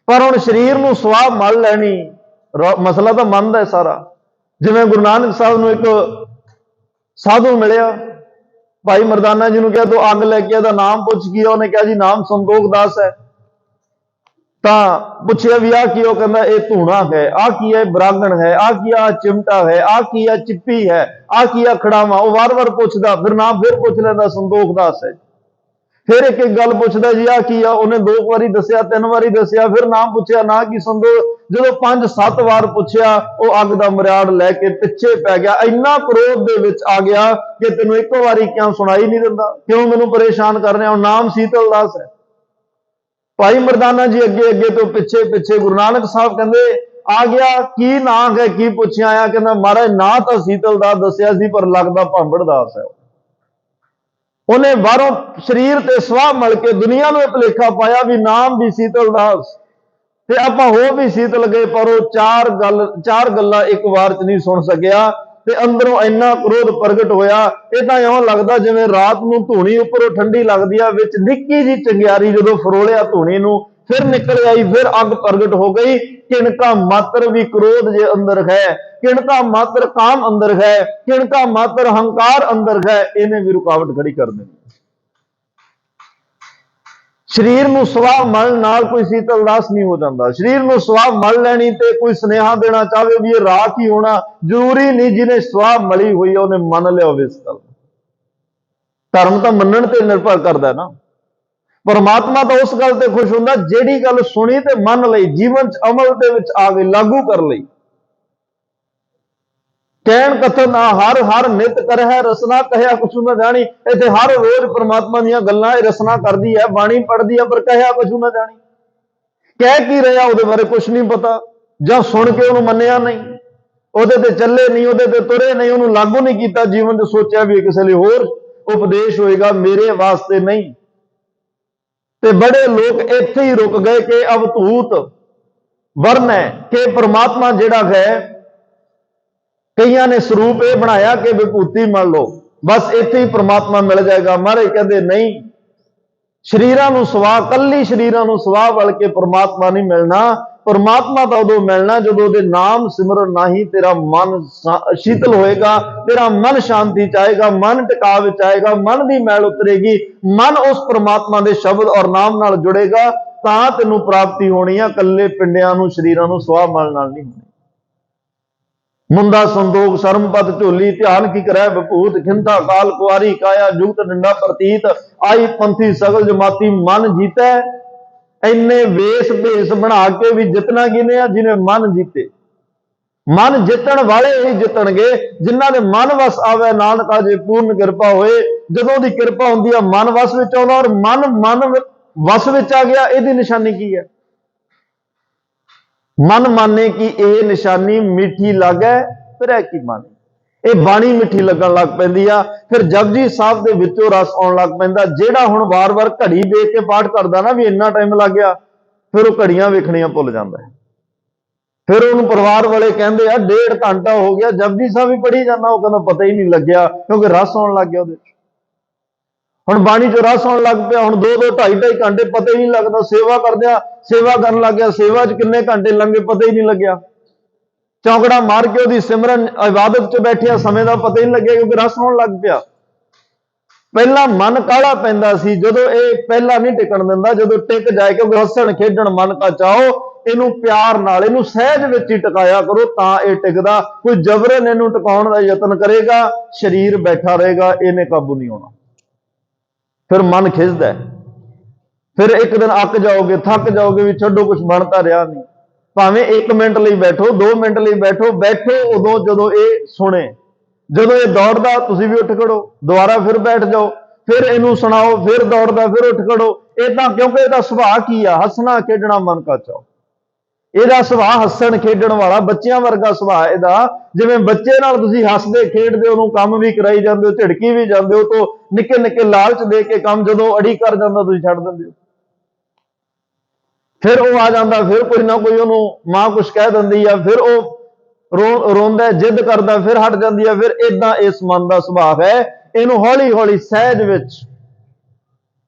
पर हुण शरीर नूं स्वाह मल लैनी मसला तो मनदा है सारा। जिवें गुरु नानक साहब नूं एक साधु मिलिया, भाई मरदाना जी ने कहा तो अग लैके ਇਹਦਾ नाम पुछ गया, उन्हें कहा जी नाम संतोख दास है। तो पूछया भी आ की, कहना यह धूना है, आ की है बरागण है, आ की आ चिमटा है, आ की है चिप्पी है, आ की आ खड़ावा। वो वार वार पूछता, फिर नाम फिर पूछ लेंदा संतोख दास है। फिर एक एक गल पूछता जी आ की आ, उन्हें 2 बारी दसिया, 3 बारी दसिया, फिर नाम पूछया ना की संतोख। जो 5-7 बार पूछया, वो अग का मरियाड़ लैके पिछे पै गया, इन्ना क्रोध दे विच आ गया कि तेनों एक बारी क्या सुनाई नहीं दिंदा, क्यों मैनू परेशान कर रहे हो। नाम शीतल दास है। भाई मरदाना जी अगे अगे तो पिछे पिछे, गुरु नानक साहब कहते आ गया की ना है, की पूछया आया, कहना महाराज ना तो शीतल दास दसिया सी, पर लगता भांबड़ दास है। उन्हें बाहरों शरीर ते स्वाह मल के दुनिया में भुलेखा पाया भी नाम भी शीतल दास, ਤੇ ਆਪਾਂ ਹੋ ਵੀ ਸੀਤਲ ਗਏ, ਪਰ ਉਹ ਚਾਰ ਗੱਲਾਂ ਇੱਕ ਵਾਰ ਚ ਨਹੀਂ ਸੁਣ ਸਕਿਆ ਤੇ ਅੰਦਰੋਂ ਇੰਨਾ ਕ੍ਰੋਧ ਪ੍ਰਗਟ ਹੋਇਆ। ਇਹ ਤਾਂ ਇਉਂ ਲੱਗਦਾ ਜਿਵੇਂ ਰਾਤ ਨੂੰ ਧੂਣੀ ਉੱਪਰੋਂ ਠੰਡੀ ਲੱਗਦੀ ਆ, ਵਿੱਚ ਨਿੱਕੀ ਜੀ ਚੰਗਿਆਰੀ ਜਦੋਂ ਫਰੋਲਿਆ ਧੂਣੀ ਨੂੰ, ਫਿਰ ਨਿਕਲ ਆਈ, ਫਿਰ ਅੱਗ ਪ੍ਰਗਟ ਹੋ ਗਈ। ਕਿਣਕਾ ਮਾਤਰ ਵੀ ਕ੍ਰੋਧ ਜੇ ਅੰਦਰ ਹੈ, ਕਿਣਕਾ ਮਾਤਰ ਕਾਮ ਅੰਦਰ ਹੈ, ਕਿਣਕਾ ਮਾਤਰ ਹੰਕਾਰ ਅੰਦਰ ਹੈ, ਇਹਨੇ ਵੀ ਰੁਕਾਵਟ ਖੜੀ ਕਰ ਦੇਣੀ। ਸਰੀਰ ਨੂੰ ਸਵਾਹ ਮਲ ਨਾਲ ਕੋਈ ਸੀਤਲ ਦਾਸ ਨਹੀਂ ਹੋ ਜਾਂਦਾ। ਸਰੀਰ ਨੂੰ ਸਵਾਹ ਮਲ ਲੈਣੀ ਤੇ ਕੋਈ ਸੁਨੇਹਾ ਦੇਣਾ ਚਾਹਵੇ ਵੀ ਇਹ ਰਾਖ ਹੀ ਹੋਣਾ, ਜ਼ਰੂਰੀ ਨਹੀਂ ਜਿਹਨੇ ਸਵਾਹ ਮਲੀ ਹੋਈ ਉਹਨੇ ਮੰਨ ਲਿਆ ਹੋਵੇ। ਇਸ ਗੱਲ ਧਰਮ ਤਾਂ ਮੰਨਣ ਤੇ ਨਿਰਭਰ ਕਰਦਾ ਨਾ। ਪਰਮਾਤਮਾ ਤਾਂ ਉਸ ਗੱਲ ਤੇ ਖੁਸ਼ ਹੁੰਦਾ ਜਿਹੜੀ ਗੱਲ ਸੁਣੀ ਤੇ ਮੰਨ ਲਈ, ਜੀਵਨ ਚ ਅਮਲ ਦੇ ਵਿੱਚ ਆ ਗਈ, ਲਾਗੂ ਕਰ ਲਈ। ਕਹਿਣ ਕਥਨ ਹਰ ਨਿਤ ਕਰਹਿ ਰਸਨਾ, ਕਹਿਆ ਕੁਛ ਨਾ ਜਾਣੀ। ਇੱਥੇ ਹਰ ਰੋਜ਼ ਪਰਮਾਤਮਾ ਦੀਆਂ ਗੱਲਾਂ ਇਹ ਰਸਨਾ ਕਰਦੀ ਹੈ, ਬਾਣੀ ਪੜ੍ਹਦੀ ਹੈ, ਪਰ ਕਹਿਆ ਕੁਛ ਨਾ ਜਾਣੀ। ਕਹਿ ਕੀ ਰਿਹਾ ਉਹਦੇ ਬਾਰੇ ਕੁਛ ਨਹੀਂ ਪਤਾ, ਜਾਂ ਸੁਣ ਕੇ ਉਹਨੂੰ ਮੰਨਿਆ ਨਹੀਂ, ਉਹਦੇ ਤੇ ਚੱਲੇ ਨਹੀਂ, ਉਹਦੇ ਤੇ ਤੁਰੇ ਨਹੀਂ, ਉਹਨੂੰ ਲਾਗੂ ਨਹੀਂ ਕੀਤਾ ਜੀਵਨ ਚ, ਸੋਚਿਆ ਵੀ ਇਹ ਕਿਸੇ ਲਈ ਹੋਰ ਉਪਦੇਸ਼ ਹੋਏਗਾ, ਮੇਰੇ ਵਾਸਤੇ ਨਹੀਂ। ਤੇ ਬੜੇ ਲੋਕ ਇੱਥੇ ਹੀ ਰੁਕ ਗਏ ਕਿ ਅਵਧੂਤ ਵਰਨ ਹੈ ਕਿ ਪਰਮਾਤਮਾ ਜਿਹੜਾ ਹੈ, ਕਈਆਂ ਨੇ ਸਰੂਪ ਇਹ ਬਣਾਇਆ ਕਿ ਵਿਭੂਤੀ ਮੰਨ ਲਓ, ਬਸ ਇੱਥੇ ਹੀ ਪਰਮਾਤਮਾ ਮਿਲ ਜਾਏਗਾ। ਮਹਾਰਾਜ ਕਹਿੰਦੇ ਨਹੀਂ, ਸਰੀਰਾਂ ਨੂੰ ਸਵਾਹ, ਕੱਲੀ ਸਰੀਰਾਂ ਨੂੰ ਸਵਾਹ ਵਲ ਕੇ ਪਰਮਾਤਮਾ ਨਹੀਂ ਮਿਲਣਾ। ਪਰਮਾਤਮਾ ਤਾਂ ਉਦੋਂ ਮਿਲਣਾ ਜਦੋਂ ਉਹਦੇ ਨਾਮ ਸਿਮਰਨ ਨਹੀਂ ਤੇਰਾ ਮਨ ਸ਼ੀਤਲ ਹੋਏਗਾ, ਤੇਰਾ ਮਨ ਸ਼ਾਂਤੀ ਚ ਆਏਗਾ, ਮਨ ਟਿਕਾ ਵਿੱਚ ਆਏਗਾ, ਮਨ ਦੀ ਮੈਲ ਉਤਰੇਗੀ, ਮਨ ਉਸ ਪਰਮਾਤਮਾ ਦੇ ਸ਼ਬਦ ਔਰ ਨਾਮ ਨਾਲ ਜੁੜੇਗਾ, ਤਾਂ ਤੈਨੂੰ ਪ੍ਰਾਪਤੀ ਹੋਣੀ ਆ। ਕੱਲੇ ਪਿੰਡਿਆਂ ਨੂੰ, ਸਰੀਰਾਂ ਨੂੰ ਸਵਾਹ ਮਲ ਨਾਲ ਨਹੀਂ ਹੋਣੀ। ਮੁੰਦਾ ਸੰਦੋਖ ਸ਼ਰਮਪਦ ਝੋਲੀ, ਧਿਆਨ ਕੀ ਕਰੈ ਵਿਭੂਤ, ਖਿੰਦਾ ਕਾਲ ਕੁਆਰੀ ਕਾਇਆ, ਜੁਗਤ ਡੰਡਾ ਪ੍ਰਤੀਤ, ਆਈ ਪੰਥੀ ਸਗਲ ਜਮਾਤੀ, ਮਨ ਜੀਤੈ। ਇੰਨੇ ਵੇਸ ਭੇਸ ਬਣਾ ਕੇ ਵੀ ਜਿੱਤਣਾ ਕਿਹਨੇ ਆ? ਜਿਹਨੇ ਮਨ ਜੀਤੇ। ਮਨ ਜਿੱਤਣ ਵਾਲੇ ਹੀ ਜਿੱਤਣਗੇ, ਜਿਨ੍ਹਾਂ ਦੇ ਮਨ ਵਸ ਆਵੇ ਨਾਨਕਾ ਜੇ ਪੂਰਨ ਕਿਰਪਾ ਹੋਏ। ਜਦੋਂ ਦੀ ਕਿਰਪਾ ਹੁੰਦੀ ਆ ਮਨ ਵਸ ਵਿੱਚ ਆਉਂਦਾ, ਔਰ ਮਨ ਵਸ ਵਿੱਚ ਆ ਗਿਆ, ਇਹਦੀ ਨਿਸ਼ਾਨੀ ਕੀ ਹੈ? ਮਨ ਮਾਨੇ ਕੀ ਇਹ ਨਿਸ਼ਾਨੀ ਮਿੱਠੀ ਲੱਗੈ ਫਿਰੈ ਕੀ ਮਾਨੀ। ਇਹ ਬਾਣੀ ਮਿੱਠੀ ਲੱਗਣ ਲੱਗ ਪੈਂਦੀ ਆ, ਫਿਰ ਜਪਜੀ ਸਾਹਿਬ ਦੇ ਵਿੱਚੋਂ ਰਸ ਆਉਣ ਲੱਗ ਪੈਂਦਾ। ਜਿਹੜਾ ਹੁਣ ਵਾਰ-ਵਾਰ ਘੜੀ ਦੇਖ ਕੇ ਪਾਠ ਕਰਦਾ ਨਾ ਵੀ ਇੰਨਾ ਟਾਈਮ ਲੱਗ ਗਿਆ, ਫਿਰ ਉਹ ਘੜੀਆਂ ਵੇਖਣੀਆਂ ਭੁੱਲ ਜਾਂਦਾ ਹੈ। ਫਿਰ ਉਹਨੂੰ ਪਰਿਵਾਰ ਵਾਲੇ ਕਹਿੰਦੇ ਆ 1.5 ਘੰਟਾ ਹੋ ਗਿਆ, ਜਪਜੀ ਸਾਹਿਬ ਵੀ ਪੜ੍ਹੀ ਜਾਂਦਾ, ਉਹ ਕਹਿੰਦਾ ਪਤਾ ਹੀ ਨਹੀਂ ਲੱਗਿਆ, ਕਿਉਂਕਿ ਰਸ ਆਉਣ ਲੱਗ ਗਿਆ ਉਹਦੇ ਚ। ਹੁਣ ਬਾਣੀ ਚ ਰਸ ਆਉਣ ਲੱਗ ਪਿਆ, ਹੁਣ 2-2 2.5 ਘੰਟੇ ਪਤਾ ਹੀ ਨਹੀਂ ਲੱਗਦਾ। ਸੇਵਾ ਕਰਦਿਆਂ ਸੇਵਾ ਕਰਨ ਲੱਗ ਗਿਆ, ਸੇਵਾ ਚ ਕਿੰਨੇ ਘੰਟੇ ਲੰਘੇ ਪਤਾ ਹੀ ਨਹੀਂ ਲੱਗਿਆ। ਚੌਂਕੜਾ ਮਾਰ ਕੇ ਉਹਦੀ ਸਿਮਰਨ ਇਬਾਦਤ ਚ ਬੈਠਿਆ, ਸਮੇਂ ਦਾ ਪਤਾ ਹੀ ਨਹੀਂ ਲੱਗਿਆ, ਕਿਉਂਕਿ ਰਸ ਆਉਣ ਲੱਗ ਪਿਆ। ਪਹਿਲਾਂ ਮਨ ਕਾਹਲਾ ਪੈਂਦਾ ਸੀ, ਜਦੋਂ ਇਹ ਪਹਿਲਾਂ ਨਹੀਂ ਟਿਕਣ ਦਿੰਦਾ, ਜਦੋਂ ਟਿਕ ਜਾਏ, ਕਿਉਂਕਿ ਹੱਸਣ ਖੇਡਣ ਮਨ ਕਾ ਚਾਓ, ਇਹਨੂੰ ਪਿਆਰ ਨਾਲ, ਇਹਨੂੰ ਸਹਿਜ ਵਿੱਚ ਹੀ ਟਿਕਾਇਆ ਕਰੋ, ਤਾਂ ਇਹ ਟਿਕਦਾ। ਕੋਈ ਜਬਰਨ ਇਹਨੂੰ ਟਿਕਾਉਣ ਦਾ ਯਤਨ ਕਰੇਗਾ, ਸਰੀਰ ਬੈਠਾ ਰਹੇਗਾ, ਇਹਨੇ ਕਾਬੂ ਨਹੀਂ ਆਉਣਾ। ਫਿਰ ਮਨ ਖਿੱਚਦਾ, ਫਿਰ ਇੱਕ ਦਿਨ ਅੱਕ ਜਾਓਗੇ, ਥੱਕ ਜਾਓਗੇ, ਵੀ ਛੱਡੋ ਕੁਝ ਬਣਦਾ ਰਿਹਾ ਨਹੀਂ। ਭਾਵੇਂ 1 ਮਿੰਟ ਲਈ ਬੈਠੋ, 2 ਮਿੰਟ ਲਈ ਬੈਠੋ ਉਦੋਂ ਜਦੋਂ ਇਹ ਸੁਣੇ। ਜਦੋਂ ਇਹ ਦੌੜਦਾ ਤੁਸੀਂ ਵੀ ਉੱਠ ਖੜੋ, ਦੁਬਾਰਾ ਫਿਰ ਬੈਠ ਜਾਓ, ਫਿਰ ਇਹਨੂੰ ਸੁਣਾਓ, ਫਿਰ ਦੌੜਦਾ, ਫਿਰ ਉੱਠ ਖੜੋ। ਇਹ ਤਾਂ ਕਿਉਂਕਿ ਇਹਦਾ ਸੁਭਾਅ ਕੀ ਆ? ਹੱਸਣਾ ਖੇਡਣਾ ਮਨ ਕਾ ਚਾਓ। ਇਹਦਾ ਸੁਭਾਅ ਹੱਸਣ ਖੇਡਣ ਵਾਲਾ, ਬੱਚਿਆਂ ਵਰਗਾ ਸੁਭਾਅ ਇਹਦਾ। ਜਿਵੇਂ ਬੱਚੇ ਨਾਲ ਤੁਸੀਂ ਹੱਸਦੇ ਖੇਡਦੇ ਉਹਨੂੰ ਕੰਮ ਵੀ ਕਰਾਈ ਜਾਂਦੇ ਹੋ, ਝਿੜਕੀ ਵੀ ਜਾਂਦੇ ਹੋ, ਤੋਂ ਨਿੱਕੇ ਲਾਲਚ ਦੇ ਕੇ ਕੰਮ ਜਦੋਂ ਅੜੀ ਕਰ ਜਾਂਦਾ ਤੁਸੀਂ ਛੱਡ ਦਿੰਦੇ ਹੋ। ਫਿਰ ਉਹ ਆ ਜਾਂਦਾ, ਫਿਰ ਕੋਈ ਨਾ ਕੋਈ ਉਹਨੂੰ ਮਾਂ ਕੁਛ ਕਹਿ ਦਿੰਦੀ ਆ, ਫਿਰ ਉਹ ਰੋਂਦਾ, ਜਿੱਦ ਕਰਦਾ, ਫਿਰ ਹਟ ਜਾਂਦੀ ਆ। ਫਿਰ ਇਦਾਂ ਇਸ ਮਨ ਦਾ ਸੁਭਾਅ ਹੈ। ਇਹਨੂੰ ਹੌਲੀ-ਹੌਲੀ ਸਹਿਜ ਵਿੱਚ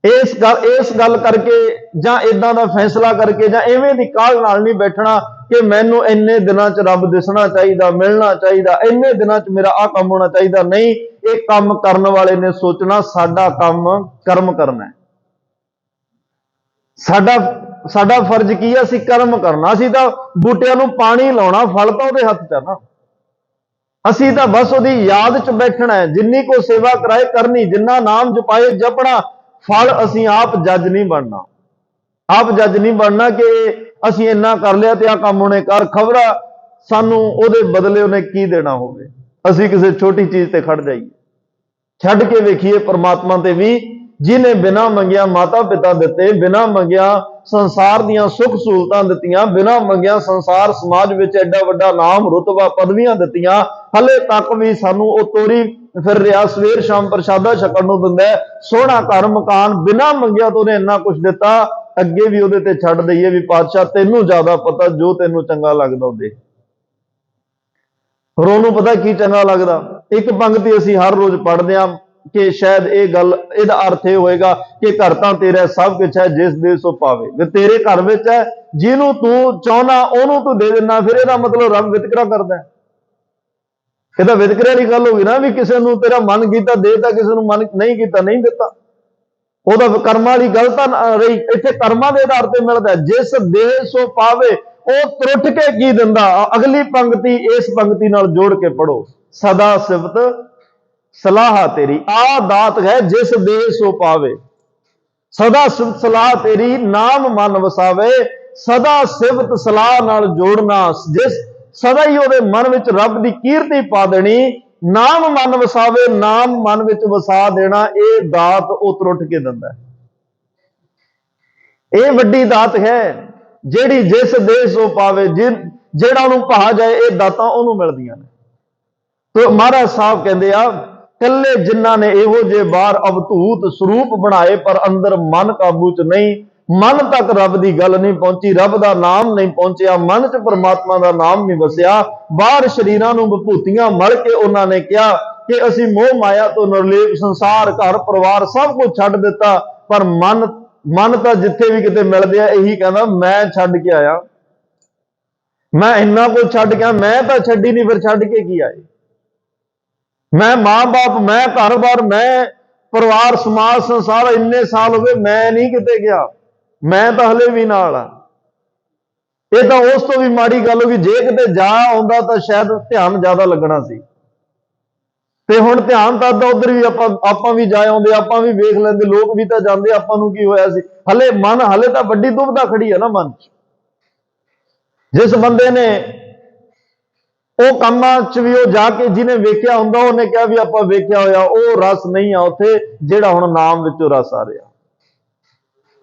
ਇਸ ਗੱਲ ਕਰਕੇ, ਜਾਂ ਇਦਾਂ ਦਾ ਫੈਸਲਾ ਕਰਕੇ, ਜਾਂ ਐਵੇਂ ਦੀ ਕਾਹਲ ਨਾਲ ਨਹੀਂ ਬੈਠਣਾ ਕਿ ਮੈਨੂੰ ਇੰਨੇ ਦਿਨਾਂ 'ਚ ਰੱਬ ਦਿਸਣਾ ਚਾਹੀਦਾ, ਮਿਲਣਾ ਚਾਹੀਦਾ, ਇੰਨੇ ਦਿਨਾਂ 'ਚ ਮੇਰਾ ਆਹ ਕੰਮ ਹੋਣਾ ਚਾਹੀਦਾ। ਨਹੀਂ, ਇਹ ਕੰਮ ਕਰਨ ਵਾਲੇ ਨੇ ਸੋਚਣਾ ਸਾਡਾ ਕੰਮ ਕਰਮ ਕਰਨਾ ਹੈ। ਸਾਡਾ ਫਰਜ਼ ਕੀ ਹੈ? ਅਸੀਂ ਕਰਮ ਕਰਨਾ। ਅਸੀਂ ਤਾਂ ਬੂਟਿਆਂ ਨੂੰ ਪਾਣੀ ਲਾਉਣਾ, ਫਲ ਤਾਂ ਉਹਦੇ ਹੱਥ 'ਚ ਆ ਨਾ। ਅਸੀਂ ਤਾਂ ਬਸ ਉਹਦੀ ਯਾਦ 'ਚ ਬੈਠਣਾ ਹੈ, ਜਿੰਨੀ ਕੋ ਸੇਵਾ ਕਰਾਏ ਕਰਨੀ, ਜਿੰਨਾ ਨਾਮ ਜਪਾਏ ਜਪਣਾ। ਫਲ ਅਸੀਂ ਆਪ ਜੱਜ ਨਹੀਂ ਬਣਨਾ, ਆਪ ਜੱਜ ਨਹੀਂ ਬਣਨਾ ਕਿ ਅਸੀਂ ਇੰਨਾ ਕਰ ਲਿਆ ਤੇ ਆਹ ਕੰਮ ਉਹਨੇ ਕਰ, ਖਬਰਾ ਸਾਨੂੰ ਉਹਦੇ ਬਦਲੇ ਉਹਨੇ ਕੀ ਦੇਣਾ ਹੋਵੇ। ਅਸੀਂ ਕਿਸੇ ਛੋਟੀ ਚੀਜ਼ ਤੇ ਖੜ ਜਾਈਏ, ਛੱਡ ਕੇ ਵੇਖੀਏ ਪਰਮਾਤਮਾ ਤੇ ਵੀ जिन्हें बिना मंगिया माता पिता दिते, बिना मंगिया संसार दियां सुख सहूलतां दित्तियां, बिना मंगिया संसार समाज विच एडा वड्डा नाम रुतबा पदवियां दित्तियां, हले तक भी सानू ओ तोरी फिर रहा, सवेर शाम प्रशादा छकण नूं दिंदा है, सोहना घर मकान, बिना मंगिया तो उन्हें इन्ना कुछ दिता, अगे भी उहदे ते छड्ड दईए भी पातशाह तैनूं ज्यादा पता, जो तैनूं चंगा लगदा ओह दे। और ਉਹਨੂੰ पता की चंगा लगता, एक पंक्ति असीं हर रोज पढ़ते हैं कि शायद ये गल इहदा अर्थ यह होएगा कि घर तां तेरा सब कुछ है, जिस दे सो पावे, भी तेरे घर विच है, जिहनूं तू चाहुंदा ओहनूं तू दे दिंदा, फिर इहदा मतलब रब वितकरा करदा है। ਇਹ ਤਾਂ ਵਿਤਕਰੇ ਵਾਲੀ ਗੱਲ ਹੋ ਗਈ ਨਾ, ਵੀ ਕਿਸੇ ਨੂੰ ਤੇਰਾ ਮਨ ਕੀਤਾ ਦੇਤਾ, ਕਿਸੇ ਨੂੰ ਮਨ ਨਹੀਂ ਕੀਤਾ ਨਹੀਂ ਦਿੱਤਾ, ਉਹਦਾ ਕਰਮਾਂ ਵਾਲੀ ਗੱਲ ਤਾਂ ਰਹੀ। ਇੱਥੇ ਕਰਮਾਂ ਦੇ ਆਧਾਰ ਤੇ ਮਿਲਦਾ, ਜਿਸ ਦੇਹ ਸੋ ਪਾਵੇ, ਉਹ ਤਰੁੱਠ ਕੇ ਕੀ ਦਿੰਦਾ। ਅਗਲੀ ਪੰਕਤੀ ਇਸ ਪੰਕਤੀ ਨਾਲ ਜੋੜ ਕੇ ਪੜੋ, ਸਦਾ ਸਿਫਤ ਸਲਾਹ ਤੇਰੀ, ਆ ਦਾਤ ਹੈ ਜਿਸ ਦੇਹ ਸੋ ਪਾਵੇ, ਸਦਾ ਸਿਫਤ ਸਲਾਹ ਤੇਰੀ, ਨਾਮ ਮਨ ਵਸਾਵੇ, ਸਦਾ ਸਿਫਤ ਸਲਾਹ ਨਾਲ ਜੋੜਨਾ, ਜਿਸ सदा ही ਉਹਦੇ मन ਵਿੱਚ रब की कीर्ति पा देनी, नाम मन वसावे, नाम मन ਵਿੱਚ वसा देना, ਇਹ ਦਾਤ ਉਹ ਤਰੁੱਠ ਕੇ ਦਿੰਦਾ ਹੈ। ਇਹ ਵੱਡੀ ਦਾਤ ਹੈ ਜਿਹੜੀ ਜਿਸ ਦੇਹ ਸੋ ਪਾਵੇ, ਜਿਹੜਾ ਉਹਨੂੰ ਭਾ ਜਾਏ, ਇਹ ਦਾਤਾਂ ਉਹਨੂੰ ਮਿਲਦੀਆਂ ਨੇ। ਤੇ ਮਹਾਰਾਜ ਸਾਹਿਬ ਕਹਿੰਦੇ ਆ, ਕੱਲੇ ਜਿਨ੍ਹਾਂ ਨੇ ਇਹੋ ਜਿਹੇ ਬਾਹਰ ਅਵਧੂਤ ਸਰੂਪ ਬਣਾਏ ਪਰ ਅੰਦਰ ਮਨ ਕਾਬੂ ਚ ਨਹੀਂ, मन तक रब की गल नहीं पहुंची, रब का नाम नहीं पहुंचया, मन च परमात्मा का नाम नहीं वसिया, बाहर शरीरां नूं विभूतियां मल के उन्होंने कहा कि असीं मोह माया तो निर्लेप, संसार घर परिवार सब कुछ छड्ड दिता, पर मन तो जिथे भी किते मिलदे आ यही कहंदा मैं छड्ड के आया, मैं इन्ना कुछ छड्ड के आया, मैं तो छड्डी नहीं, फिर छड्ड के की आए। मैं मां बाप, मैं घर बार, मैं परिवार समाज संसार इन्ने साल हो गए, मैं नहीं किते गया, मैं तो हले भी नाल आ। ये तो उस तो भी माड़ी गल होगी, जे किते जा आउंदा तो शायद ध्यान ज्यादा लगना सी, ते हुण ध्यान तो उधर भी आपां भी जा आउंदे, आपां भी वेख लैंदे, लोग भी तो जांदे, आपां नूं की होया सी, हले मन हले तो वड्डी दुविधा खड़ी है ना मन च। जिस बंदे ने ਉਹ ਕੰਮਾਂ ਚ ਵੀ ਉਹ ਜਾ ਕੇ ਜਿਹਨੇ ਵੇਖਿਆ ਹੁੰਦਾ, ਉਹਨੇ ਕਿਹਾ ਵੀ ਆਪਾਂ ਵੇਖਿਆ ਹੋਇਆ, ਉਹ ਰਸ ਨਹੀਂ ਆ ਉੱਥੇ ਜਿਹੜਾ ਹੁਣ ਨਾਮ ਵਿੱਚੋਂ ਰਸ ਆ ਰਿਹਾ।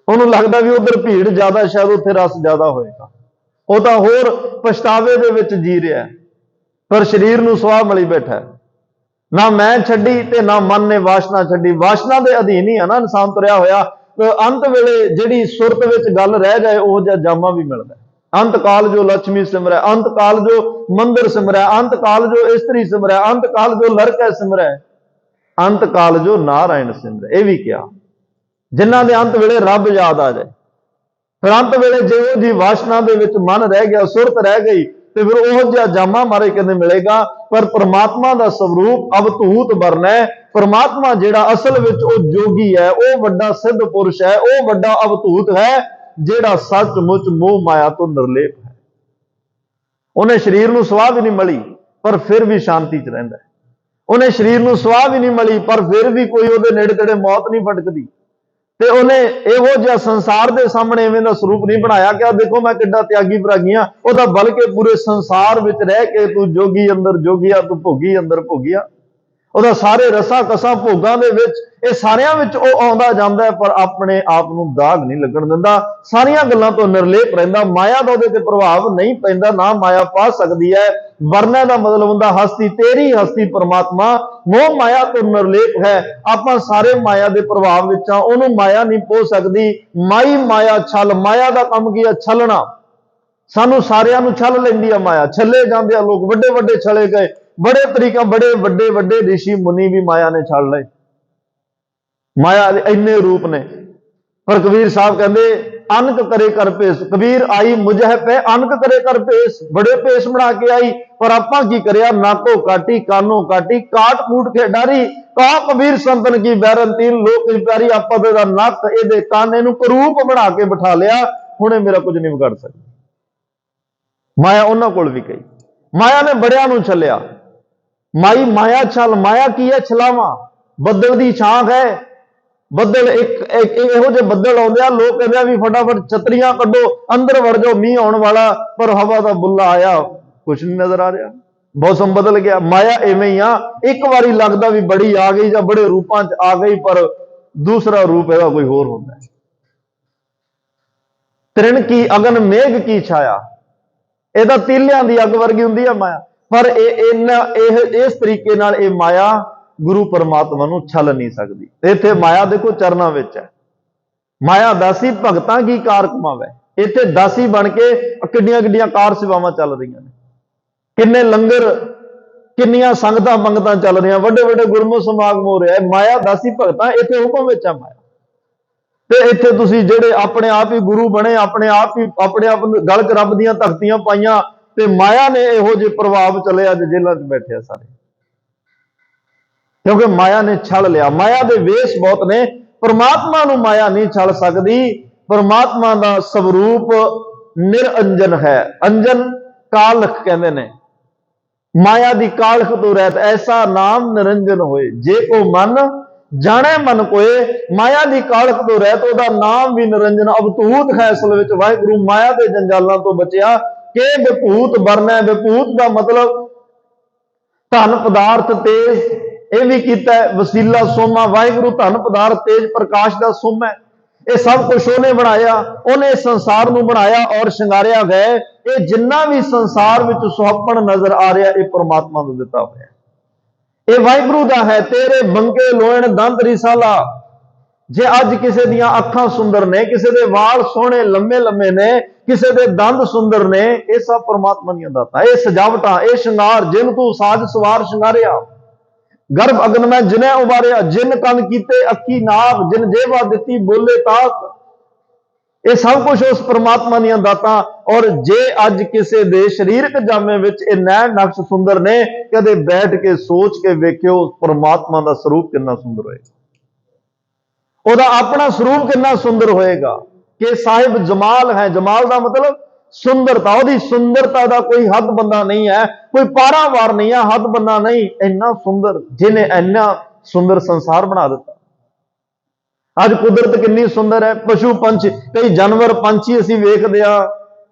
ਉਹਨੂੰ ਲੱਗਦਾ ਵੀ ਉਧਰ ਭੀੜ ਜ਼ਿਆਦਾ, ਸ਼ਾਇਦ ਉੱਥੇ ਰਸ ਜ਼ਿਆਦਾ ਹੋਏਗਾ, ਉਹ ਤਾਂ ਹੋਰ ਪਛਤਾਵੇ ਦੇ ਵਿੱਚ ਜੀ ਰਿਹਾ, ਪਰ ਸਰੀਰ ਨੂੰ ਸਵਾਹ ਮਲੀ ਬੈਠਾ। ਨਾ ਮੈਂ ਛੱਡੀ ਤੇ ਨਾ ਮਨ ਨੇ ਵਾਸ਼ਨਾ ਛੱਡੀ, ਵਾਸ਼ਨਾ ਦੇ ਅਧੀਨ ਹੀ ਆ ਨਾ ਇਨਸਾਨ ਤੁਰਿਆ ਹੋਇਆ। ਅੰਤ ਵੇਲੇ ਜਿਹੜੀ ਸੁਰਤ ਵਿੱਚ ਗੱਲ ਰਹਿ ਜਾਏ, ਉਹ ਜਿਹਾ ਜਾਮਾ ਵੀ ਮਿਲਦਾ। अंत काल जो लक्ष्मी सिमरै, अंत काल जो मंदिर सिमरै, अंत काल जो इस्त्री सिमरै, अंत काल जो लड़का सिमरै, अंत काल जो नारायण सिमरै। यह भी क्या जिन्हां दे अंत वेले रब याद आ जाए, फिर अंत वेले जो जी वासना दे विच मन रह गया, सुरत रह गई, तो फिर ओह जिहा जामा मारे कहते मिलेगा। पर परमात्मा का स्वरूप अवधूत वरना है। परमात्मा जिहड़ा असल विच ओह जोगी है, ओह वड्डा सिद्ध पुरुष है, ओह वड्डा अवधूत है, ਜਿਹੜਾ सचमुच मोह माया तो निर्लेप है। उन्हें शरीर नूं सवाह भी नहीं मिली, पर फिर भी शांति च रहिंदा है। उन्हें शरीर नूं सवाह भी नहीं मिली, पर फिर भी कोई उहदे नेड़े तेड़े मौत नहीं फटकदी। ते उन्हें इहो जिहा संसार दे सामने इवें दा स्वरूप नहीं बनाया कि देखो मैं किड्डा त्यागी भरागी हां, ओह तां बल्कि पूरे संसार विच रह के तू जोगी अंदर जोगिया, तू भोगी अंदर भोगिया, ਉਹਦਾ ਸਾਰੇ ਰਸਾਂ ਕਸਾਂ ਭੋਗਾਂ ਦੇ ਵਿੱਚ ਇਹ ਸਾਰਿਆਂ ਵਿੱਚ ਉਹ ਆਉਂਦਾ ਜਾਂਦਾ ਹੈ, ਪਰ ਆਪਣੇ ਆਪ ਨੂੰ ਦਾਗ ਨਹੀਂ ਲੱਗਣ ਦਿੰਦਾ, ਸਾਰੀਆਂ ਗੱਲਾਂ ਤੋਂ ਨਿਰਲੇਪ ਰਹਿੰਦਾ। ਮਾਇਆ ਦਾ ਉਹਦੇ ਤੇ ਪ੍ਰਭਾਵ ਨਹੀਂ ਪੈਂਦਾ, ਨਾ ਮਾਇਆ ਪਾ ਸਕਦੀ ਹੈ। ਵਰਨਾ ਦਾ ਮਤਲਬ ਹੁੰਦਾ ਹਸਤੀ, ਤੇਰੀ ਹਸਤੀ ਪਰਮਾਤਮਾ ਮੋਹ ਮਾਇਆ ਤੋਂ ਨਿਰਲੇਪ ਹੈ। ਆਪਾਂ ਸਾਰੇ ਮਾਇਆ ਦੇ ਪ੍ਰਭਾਵ ਵਿੱਚ ਆ, ਉਹਨੂੰ ਮਾਇਆ ਨਹੀਂ ਪੋ ਸਕਦੀ। ਮਾਈ ਮਾਇਆ ਛਲ, ਮਾਇਆ ਦਾ ਕੰਮ ਕੀ ਹੈ? ਛਲਣਾ। ਸਾਨੂੰ ਸਾਰਿਆਂ ਨੂੰ ਛਲ ਲੈਂਦੀ ਆ ਮਾਇਆ, ਛੱਲੇ ਜਾਂਦੇ ਆ ਲੋਕ, ਵੱਡੇ ਵੱਡੇ ਛਲੇ ਗਏ, बड़े तरीका बड़े वड्डे वड्डे ऋषि मुनि भी माया ने छड़ लए, माया इन्ने रूप ने। पर कबीर साहब कहते अनक करे कर भेस, कबीर आई मुझे पे अनक करे कर भेस, बड़े भेस बना के आई, पर आपां की करिया नाको काटी कानो काटी, काट कूट के डारी, कहा कबीर संतन की बैरन तीन लोक की प्यारी, आपां दा नक इहदे कान इहनूं करूप बना के बिठा लिया, हुणे मेरा कुछ नहीं बिगाड़ सकदी। माया उन्हां कोल भी गई, माया ने बड़ियां नूं छलिया। माई माया छल, माया की है? छलावा। बदल की छांक है, बदल एक इहो जे बदल आउंदे आ, लोग कहंदे आ भी फटाफट छतरियां कड्डो, अंदर वड़ जाओ, मींह आउण वाला, पर हवा दा बुल्ला आया, कुछ नहीं नजर आ रहा, मौसम बदल गया। माया इवें ही आ, एक बारी लगदा भी बड़ी आ गई जां बड़े रूपां च आ गई, पर दूसरा रूप ਇਹਦਾ ਕੋਈ ਹੋਰ ਹੁੰਦਾ ਹੈ। ਤ੍ਰਿਣ ਕੀ ਅਗਨ ਮੇਘ ਕੀ ਛਾਇਆ, ਇਹਦਾ ਤੀਲਿਆਂ ਦੀ ਅੱਗ ਵਰਗੀ ਹੁੰਦੀ ਹੈ ਮਾਇਆ। ਪਰ ਇਸ ਤਰੀਕੇ ਨਾਲ ਇਹ ਮਾਇਆ ਗੁਰੂ ਪਰਮਾਤਮਾ ਨੂੰ ਛਲ ਨਹੀਂ ਸਕਦੀ। ਇੱਥੇ ਮਾਇਆ ਦੇਖੋ ਚਰਨਾਂ ਵਿੱਚ ਹੈ। ਮਾਇਆ ਦਾਸੀ ਭਗਤਾਂ ਕੀ ਕਾਰ ਕਮਾਵੇ, ਇੱਥੇ ਦਾਸੀ ਬਣ ਕੇ ਕਿੱਡੀਆਂ ਕਿੱਡੀਆਂ ਕਾਰ ਸੇਵਾਵਾਂ ਚੱਲ ਰਹੀਆਂ ਨੇ, ਕਿੰਨੇ ਲੰਗਰ, ਕਿੰਨੀਆਂ ਸੰਗਤਾਂ ਪੰਗਤਾਂ ਚੱਲ ਰਹੀਆਂ, ਵੱਡੇ ਵੱਡੇ ਗੁਰਮੁਖ ਸਮਾਗਮ ਹੋ ਰਿਹਾ। ਮਾਇਆ ਦਾਸੀ ਭਗਤਾਂ, ਇੱਥੇ ਹੁਕਮ ਵਿੱਚ ਆ ਮਾਇਆ। ਤੇ ਇੱਥੇ ਤੁਸੀਂ ਜਿਹੜੇ ਆਪਣੇ ਆਪ ਹੀ ਗੁਰੂ ਬਣੇ, ਆਪਣੇ ਆਪ ਨੂੰ ਗਲ 'ਚ ਰੱਬ ਦੀਆਂ ਤਖਤੀਆਂ ਪਾਈਆਂ, ਤੇ ਮਾਇਆ ਨੇ ਇਹੋ ਜਿਹੇ ਪ੍ਰਭਾਵ ਚਲੇ ਅੱਜ ਜੇਲ੍ਹਾਂ 'ਚ ਬੈਠੇ ਆ ਸਾਰੇ, ਕਿਉਂਕਿ ਮਾਇਆ ਨੇ ਛਲ ਲਿਆ। ਮਾਇਆ ਦੇ ਵੇਸ਼ ਬਹੁਤ ਨੇ, ਪਰਮਾਤਮਾ ਨੂੰ ਮਾਇਆ ਨਹੀਂ ਛਲ ਸਕਦੀ। ਪਰਮਾਤਮਾ ਦਾ ਸਵਰੂਪ ਨਿਰਅੰਜਨ ਹੈ। ਅੰਜਨ ਕਾਲਖ ਕਹਿੰਦੇ ਨੇ, ਮਾਇਆ ਦੀ ਕਾਲਖ ਤੋਂ ਰਹਿਤ, ਐਸਾ ਨਾਮ ਨਿਰੰਜਨ ਹੋਏ। ਜੇ ਕੋ ਮਨ ਜਾਣੇ ਮਨ ਕੋਏ, ਮਾਇਆ ਦੀ ਕਾਲਖ ਤੋਂ ਰਹਿਤ, ਉਹਦਾ ਨਾਮ ਵੀ ਨਿਰੰਜਨ ਅਵਤੂਤ ਹੈ। ਅਸਲ ਵਿੱਚ ਵਾਹਿਗੁਰੂ ਮਾਇਆ ਦੇ ਜੰਜਾਲਾਂ ਤੋਂ ਬਚਿਆ ਕਿ ਵਿਭੂਤ ਬਰਨੈ। ਵਿਭੂਤ ਦਾ ਮਤਲਬ ਧਨ ਪਦਾਰਥ ਤੇਜ, ਇਹ ਵੀ ਕੀਤਾ ਵਸੀਲਾ ਸੋਮਾ। ਵਾਹਿਗੁਰੂ ਧਨ ਪਦਾਰਥ ਤੇਜ ਪ੍ਰਕਾਸ਼ ਦਾ ਸੋਮਾ ਹੈ। ਇਹ ਸਭ ਕੁਝ ਉਹਨੇ ਬਣਾਇਆ, ਉਹਨੇ ਸੰਸਾਰ ਨੂੰ ਬਣਾਇਆ ਔਰ ਸ਼ਿੰਗਾਰਿਆ ਗਏ। ਇਹ ਜਿੰਨਾ ਵੀ ਸੰਸਾਰ ਵਿੱਚ ਸੁਹੱਪਣ ਨਜ਼ਰ ਆ ਰਿਹਾ, ਇਹ ਪਰਮਾਤਮਾ ਨੂੰ ਦਿੱਤਾ ਹੋਇਆ, ਇਹ ਵਾਹਿਗੁਰੂ ਦਾ ਹੈ। ਤੇਰੇ ਬੰਕੇ ਲੋਇਣ ਦੰਦ ਰਿਸਾਲਾ। ਜੇ ਅੱਜ ਕਿਸੇ ਦੀਆਂ ਅੱਖਾਂ ਸੁੰਦਰ ਨੇ, ਕਿਸੇ ਦੇ ਵਾਲ ਸੋਹਣੇ ਲੰਮੇ ਲੰਮੇ ਨੇ, ਕਿਸੇ ਦੇ ਦੰਦ ਸੁੰਦਰ ਨੇ, ਇਹ ਸਭ ਪਰਮਾਤਮਾ ਦੀਆਂ ਦਾਤਾਂ। ਇਹ ਸਜਾਵਟਾਂ, ਇਹ ਸ਼ਿੰਗਾਰ, ਜਿਨ ਤੂੰ ਸਾਜ ਸਵਾਰ ਸ਼ਿੰਗਾਰਿਆ। ਗਰਭ ਅਗਨ ਮੈਂ ਜਿਨੈ ਉਬਾਰਿਆ, ਜਿਨ ਕੰਨ ਕੀਤੇ ਅੱਖੀ ਨਾਗ, ਜਿਨ ਜੇਵਾ ਦਿੱਤੀ ਬੋਲੇ ਤਾਕ। ਇਹ ਸਭ ਕੁਝ ਉਸ ਪਰਮਾਤਮਾ ਦੀਆਂ ਦਾਤਾਂ। ਔਰ ਜੇ ਅੱਜ ਕਿਸੇ ਦੇ ਸਰੀਰਕ ਜਾਮੇ ਵਿੱਚ ਇਹ ਨੈਣ ਨਕਸ਼ ਸੁੰਦਰ ਨੇ, ਕਦੇ ਬੈਠ ਕੇ ਸੋਚ ਕੇ ਵੇਖਿਓ ਪਰਮਾਤਮਾ ਦਾ ਸਰੂਪ ਕਿੰਨਾ ਸੁੰਦਰ ਹੋਏਗਾ, ਉਹਦਾ ਆਪਣਾ ਸਰੂਪ ਕਿੰਨਾ ਸੁੰਦਰ ਹੋਏਗਾ। ਕਿ ਸਾਹਿਬ ਜਮਾਲ ਹੈ। ਜਮਾਲ ਦਾ ਮਤਲਬ ਸੁੰਦਰਤਾ। ਉਹਦੀ ਸੁੰਦਰਤਾ ਦਾ ਕੋਈ ਹੱਦ ਬੰਦਾ ਨਹੀਂ ਹੈ, ਕੋਈ ਪਾਰਾਵਾਰ ਨਹੀਂ ਹੈ, ਹੱਦ ਬੰਦਾ ਨਹੀਂ। ਇੰਨਾ ਸੁੰਦਰ, ਜਿਹਨੇ ਇੰਨਾ ਸੁੰਦਰ ਸੰਸਾਰ ਬਣਾ ਦਿੱਤਾ। ਅੱਜ ਕੁਦਰਤ ਕਿੰਨੀ ਸੁੰਦਰ ਹੈ। ਪਸ਼ੂ ਪੰਛੀ, ਕਈ ਜਾਨਵਰ ਪੰਛੀ ਅਸੀਂ ਵੇਖਦੇ ਆ